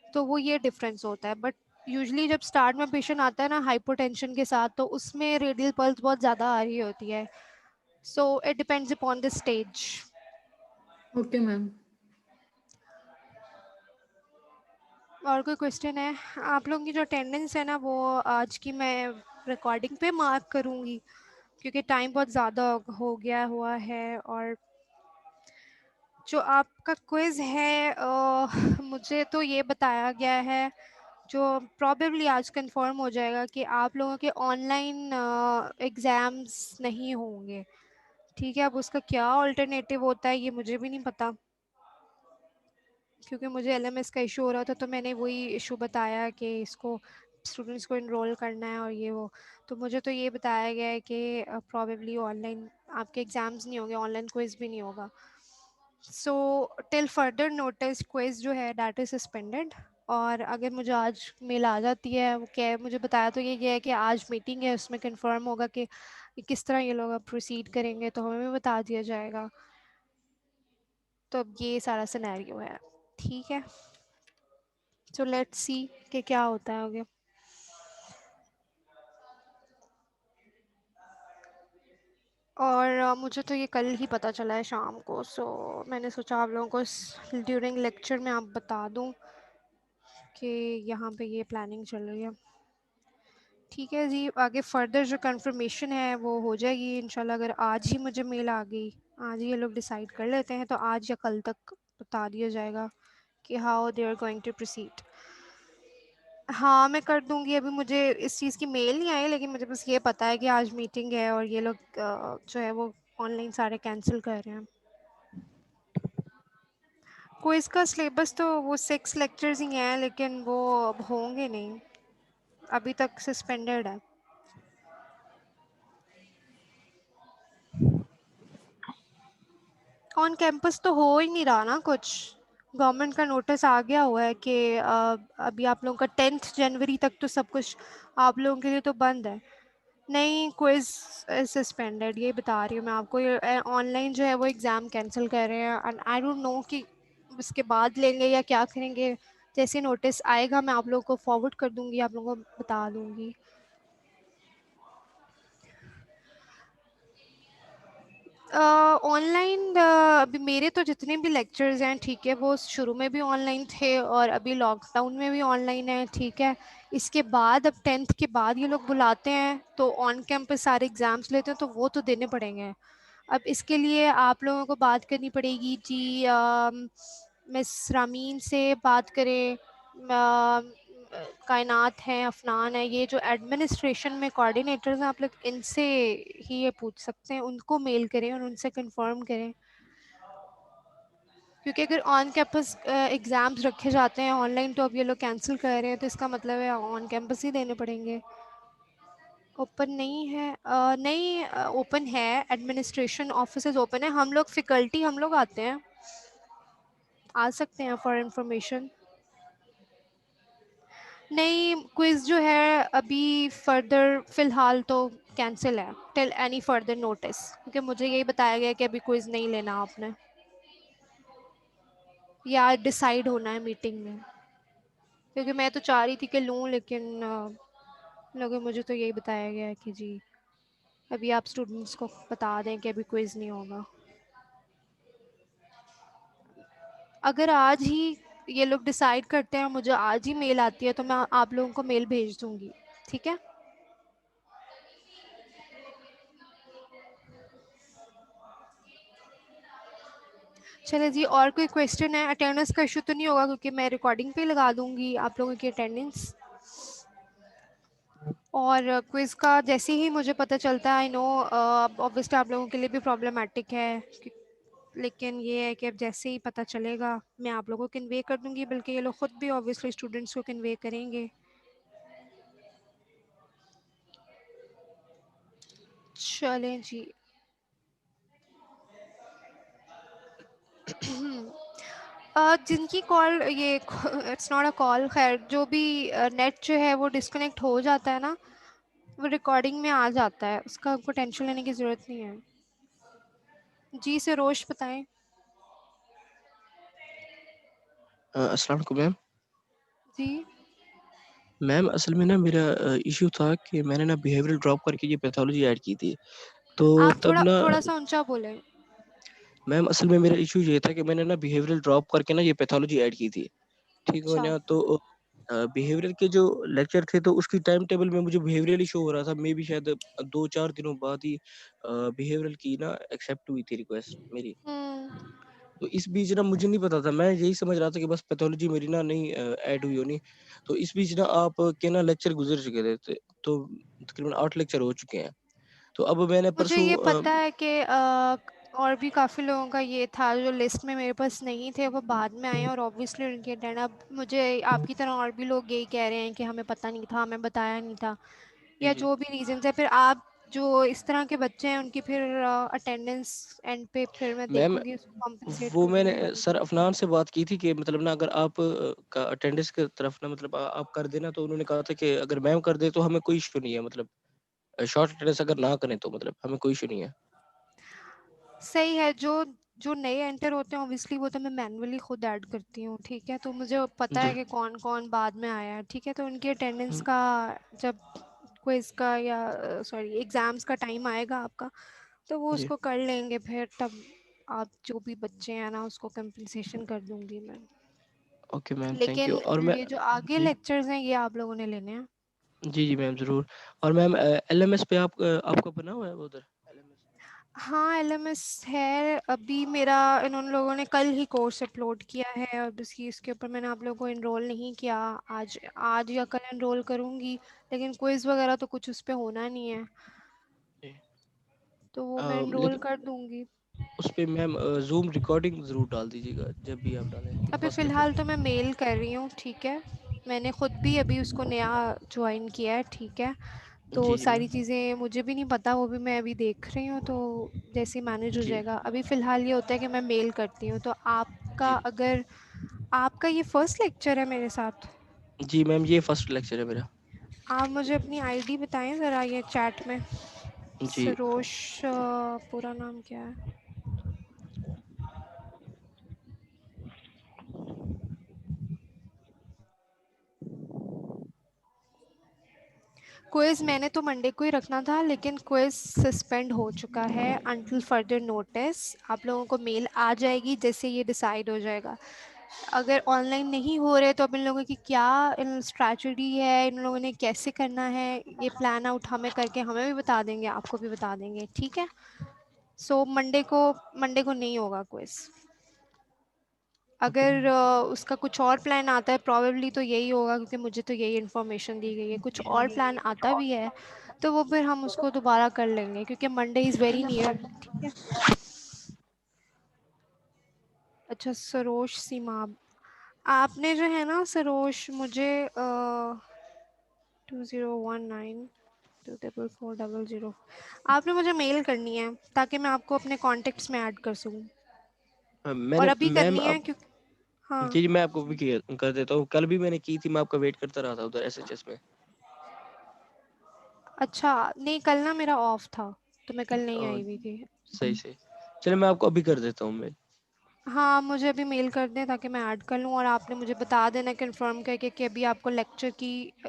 तो वो ये डिफरेंस होता है। बट यूजली जब स्टार्ट में पेशेंट आता है ना हाइपोटेंशन के साथ, तो उसमें रेडियल पल्स बहुत ज़्यादा आ रही होती है, so it depends upon the stage. Okay ma'am. और कोई क्वेश्चन है? आप लोगों की जो अटेंडेंस है ना वो आज की मैं रिकॉर्डिंग पे मार्क करूँगी, क्योंकि टाइम बहुत ज़्यादा हो गया हुआ है। और जो आपका क्विज़ है मुझे तो ये बताया गया है, जो प्रॉबेबली आज कंफर्म हो जाएगा, कि आप लोगों के ऑनलाइन एग्ज़ाम्स नहीं होंगे, ठीक है। अब उसका क्या अल्टरनेटिव होता है ये मुझे भी नहीं पता, क्योंकि मुझे एलएमएस का इशू हो रहा था तो मैंने वही इशू बताया कि इसको स्टूडेंट्स को इनरोल करना है और ये वो, तो मुझे तो ये बताया गया है कि प्रॉबेबली ऑनलाइन आपके एग्ज़ाम्स नहीं होंगे, ऑनलाइन क्विज़ भी नहीं होगा। So till further notice quiz जो है डैट इज़ सस्पेंडेड। और अगर मुझे आज मेल आ जाती है, वो क्या है मुझे बताया तो ये गया है कि आज मीटिंग है, उसमें कंफर्म होगा कि किस तरह ये लोग अब प्रोसीड करेंगे, तो हमें भी बता दिया जाएगा। तो अब ये सारा सिनेरियो है, ठीक है। सो लेट्स सी कि क्या होता है आगे। और मुझे तो ये कल ही पता चला है शाम को, सो मैंने सोचा आप लोगों को ड्यूरिंग लेक्चर में आप बता दूं कि यहाँ पे ये प्लानिंग चल रही है। ठीक है जी, आगे फर्दर जो कंफर्मेशन है वो हो जाएगी इंशाल्लाह। अगर आज ही मुझे मेल आ गई, आज ही ये लोग डिसाइड कर लेते हैं, तो आज या कल तक बता दिया जाएगा कि how they are going to proceed. हाँ, मैं कर दूँगी। अभी मुझे इस चीज़ की मेल नहीं आई, लेकिन मुझे बस ये पता है कि आज मीटिंग है और ये लोग जो है वो ऑनलाइन सारे कैंसिल कर रहे हैं। क्विज़ का सिलेबस तो वो 6 लेक्चर्स ही हैं, लेकिन वो अब होंगे नहीं, अभी तक सस्पेंडेड है। ऑन कैंपस तो हो ही नहीं रहा ना कुछ। गवर्नमेंट का नोटिस आ गया हुआ है कि अभी आप लोगों का 10th जनवरी तक तो सब कुछ आप लोगों के लिए तो बंद है। नहीं, क्विज सस्पेंडेड, ये बता रही हूँ मैं आपको। ये ऑनलाइन जो है वो एग्ज़ाम कैंसिल कर रहे हैं, एंड आई डोंट नो कि उसके बाद लेंगे या क्या करेंगे। जैसे नोटिस आएगा मैं आप लोगों को फॉरवर्ड कर दूंगी, आप लोगों को बता दूंगी। ऑनलाइन अभी मेरे तो जितने भी लेक्चर्स हैं, ठीक है, वो शुरू में भी ऑनलाइन थे और अभी लॉकडाउन में भी ऑनलाइन है, ठीक है। इसके बाद अब 10th के बाद ये लोग बुलाते हैं तो ऑन कैंपस सारे एग्ज़ाम्स लेते हैं, तो वो तो देने पड़ेंगे। अब इसके लिए आप लोगों को बात करनी पड़ेगी जी, मिस रामीन से बात करें, कायनात हैं, अफनान है, ये जो एडमिनिस्ट्रेशन में कोऑर्डिनेटर्स हैं, आप लोग इनसे ही ये पूछ सकते हैं, उनको मेल करें और उनसे कंफर्म करें। क्योंकि अगर ऑन कैंपस एग्ज़ाम्स रखे जाते हैं ऑनलाइन, तो अब ये लोग कैंसिल कर रहे हैं, तो इसका मतलब है ऑन कैंपस ही देने पड़ेंगे। ओपन नहीं है, नहीं, ओपन है, एडमिनिस्ट्रेशन ऑफिसेज ओपन है। हम लोग फैकल्टी हम लोग आते हैं, आ सकते हैं फॉर इंफॉर्मेशन। नहीं, क्विज़ जो है अभी फर्दर फ़िलहाल तो कैंसिल है टिल एनी फर्दर नोटिस, क्योंकि मुझे यही बताया गया कि अभी क्विज़ नहीं लेना आपने, या डिसाइड होना है मीटिंग में। क्योंकि मैं तो चाह रही थी कि लूँ, लेकिन लोगों मुझे तो यही बताया गया है कि जी अभी आप स्टूडेंट्स को बता दें कि अभी क्विज़ नहीं होगा। अगर आज ही ये लोग डिसाइड करते हैं, मुझे आज ही मेल आती है, तो मैं आप लोगों को मेल भेज दूँगी, ठीक है? चलिए जी, और कोई क्वेश्चन है? अटेंडेंस का इशू तो नहीं होगा, क्योंकि मैं रिकॉर्डिंग पे लगा दूँगी आप लोगों की अटेंडेंस। और क्विज़ का जैसे ही मुझे पता चलता है, आई नो ऑब्वियसली आप लोगों के लिए भी प्रॉब्लमैटिक है, लेकिन ये है कि अब जैसे ही पता चलेगा मैं आप लोगों को कन्वे कर दूँगी, बल्कि ये लोग खुद भी ऑब्वियसली स्टूडेंट्स को कन्वे करेंगे। चलें जी। जिनकी कॉल ये इट्स नॉट अ कॉल, खैर जो भी नेट जो है वो डिस्कनेक्ट हो जाता है ना, वो रिकॉर्डिंग में आ जाता है, उसका आपको टेंशन लेने की ज़रूरत नहीं है। जी सरोज बताएं। अस्सलाम वालेकुम मैम। जी, मैम असल में ना मेरा इश्यू था कि मैंने ना बिहेवियरल ड्रॉप करके ये पैथोलॉजी ऐड की थी। तो आप तब थोड़ा ना थोड़ा सा ऊंचा बोलें। मैम असल में मेरा इश्यू ये था कि मैंने ना बिहेवियरल ड्रॉप करके ना ये पैथोलॉजी ऐड की थी। ठीक है अच्छा। ना? तो बिहेवियरल के जो लेक्चर थे तो उसकी टाइम टेबल में मुझे बिहेवियरल ही शो हो रहा था। मे बी शायद 2-4 दिनों बाद ही बिहेवियरल की ना एक्सेप्ट हुई थी रिक्वेस्ट मेरी। हम्म। तो इस बीच ना मुझे नहीं पता था, मैं यही समझ रहा था कि बस पैथोलॉजी मेरी ना नहीं ऐड हुई होनी। तो इस बीच ना आप के ना लेक्चर गुजर चुके थे, तो तकरीबन 8 लेक्चर हो चुके हैं। तो अब मैंने मुझे परसों ये पता है कि और भी काफ़ी लोगों का ये था जो लिस्ट में मेरे पास नहीं थे, वो बाद में आए और ऑब्वियसली उनके अटेंड। अब मुझे आपकी तरह और भी लोग यही कह रहे हैं कि हमें पता नहीं था, हमें बताया नहीं था, जी या जी जो भी रीज़न्स है। फिर आप जो इस तरह के बच्चे हैं उनकी फिर अटेंडेंस एंड पे फिर मैं मैम, देखूंगी, उसको कॉम्पनसेट वो कर मैंने दूंगी। सर अफनान से बात की थी कि मतलब ना अगर आप का अटेंडेंस की तरफ ना मतलब आप कर देना, तो उन्होंने कहा था कि अगर मैम कर दे तो हमें कोई इशू नहीं है, मतलब शॉर्ट अटेंडेंस अगर ना करें तो मतलब हमें कोई इशू नहीं है। सही है। जो जो नए एंटर होते हैं ऑब्वियसली वो तो मैं मैनुअली खुद ऐड करती हूँ, ठीक है, तो मुझे पता है जी। कि कौन कौन बाद में आया है, ठीक है। तो उनकी अटेंडेंस हम्म, का जब क्विज़ का या सॉरी एग्ज़ाम्स का टाइम आएगा आपका, तो वो जी। उसको कर लेंगे फिर, तब आप जो भी बच्चे हैं ना उसको कंपनसेशन कर दूंगी मैं। Okay ma'am, thank you. लेकिन और मैं ये जो आगे जी लेक्चर्स हैं ये आप लोगों ने लेने हैं। जी मैम ज़रूर। और मैम एलएमएस पे आपका बना हुआ है वो उधर एलएमएस? हाँ, एलएमएस है। अभी मेरा इन्होंने लोगों ने कल ही कोर्स अपलोड किया है और बस इसके ऊपर मैंने आप लोगों को इनरोल नहीं किया। आज आज या कल इनरोल करूँगी, लेकिन क्विज़ वगैरह तो कुछ उस पे होना नहीं है, जी। तो वो मैं इनरोल लेकिन कर दूँगी। उस पे मैम ज़ूम रिकॉर्डिंग ज़रूर डाल दीजिएगा जब भी आप डालें अभी फर्स्ट लेक्चर फ़िलहाल पे। तो मैं मेल कर रही हूँ, ठीक है? मैंने ख़ुद भी अभी उसको नया जॉइन किया है, ठीक है? तो जी सारी मैम। चीज़ें मुझे भी नहीं पता, वो भी मैं अभी देख रही हूँ, तो जैसे ही मैनेज हो जी जाएगा। अभी फ़िलहाल ये होता है कि मैं मेल करती हूँ, तो आपका जी अगर आपका ये फर्स्ट लेक्चर है मेरे साथ, जी मैम, ये फर्स्ट लेक्चर है मेरा। आप मुझे अपनी आईडी बताएं ज़रा ये चैट में। जी सरोश पूरा नाम क्या है? क्विज़ मैंने तो मंडे को ही रखना था, लेकिन क्विज़ सस्पेंड हो चुका है अंटिल फर्दर नोटिस। आप लोगों को मेल आ जाएगी जैसे ये डिसाइड हो जाएगा। अगर ऑनलाइन नहीं हो रहे तो अब इन लोगों की क्या इन स्ट्रैटेजी है, इन लोगों ने कैसे करना है, ये प्लान आउट हमें करके हमें भी बता देंगे, आपको भी बता देंगे, ठीक है? सो मंडे को नहीं होगा क्विज़। ओके अगर मैम। उसका कुछ और प्लान आता है, प्रोबेबली तो यही होगा क्योंकि मुझे तो यही इन्फॉर्मेशन दी गई है। कुछ और प्लान आता भी है तो वो फिर हम उसको दोबारा कर लेंगे क्योंकि मंडे इज़ वेरी नियर, ठीक है? अच्छा, सरोश सीमाब, आपने जो है ना सरोश, मुझे 2019 24400, आपने मुझे मेल करनी है ताकि मैं आपको अपने कॉन्टेक्ट्स में ऐड कर सकूँ, और मैंने अभी मैम करनी है आप क्योंकि हाँ। जी मैं आपको भी कर देता हूँ। कल भी मैंने की थी, मैं आपका वेट करता रहा था उधर एसएचएस में। अच्छा, नहीं कल ना मेरा ऑफ था तो मैं कल नहीं अ, आई हुई थी। सही से। चलिए मैं आपको अभी कर देता हूँ मेल। हाँ, मुझे अभी मेल कर दें ताकि मैं ऐड कर लूँ, और आपने मुझे बता देना कंफर्म करके कि अभी आपको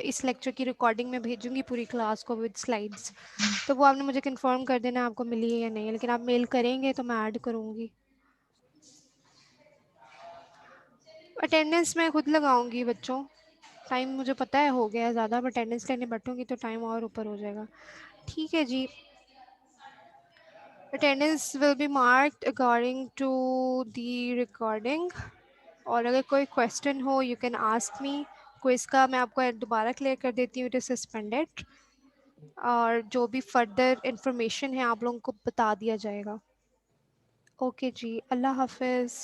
इस लेक्चर की रिकॉर्डिंग में भेजूँगी पूरी क्लास को विद स्लाइड्स, तो वो आपने मुझे कंफर्म कर देना आपको मिली है या नहीं है, लेकिन आप मेल करेंगे तो मैं ऐड करूँगी। अटेंडेंस मैं खुद लगाऊंगी बच्चों, टाइम मुझे पता है हो गया है ज़्यादा, बट अटेंडेंस लेने बैठूंगी तो टाइम और ऊपर हो जाएगा। ठीक है जी, attendance will be marked according to the recording, और अगर कोई क्वेश्चन हो you can ask me. Quiz का मैं आपको दोबारा क्लियर कर देती हूँ, इट इज़ सस्पेंडेड, और जो भी फर्दर इंफॉर्मेशन है आप लोगों को बता दिया जाएगा। ओके जी, अल्लाह हाफिज़।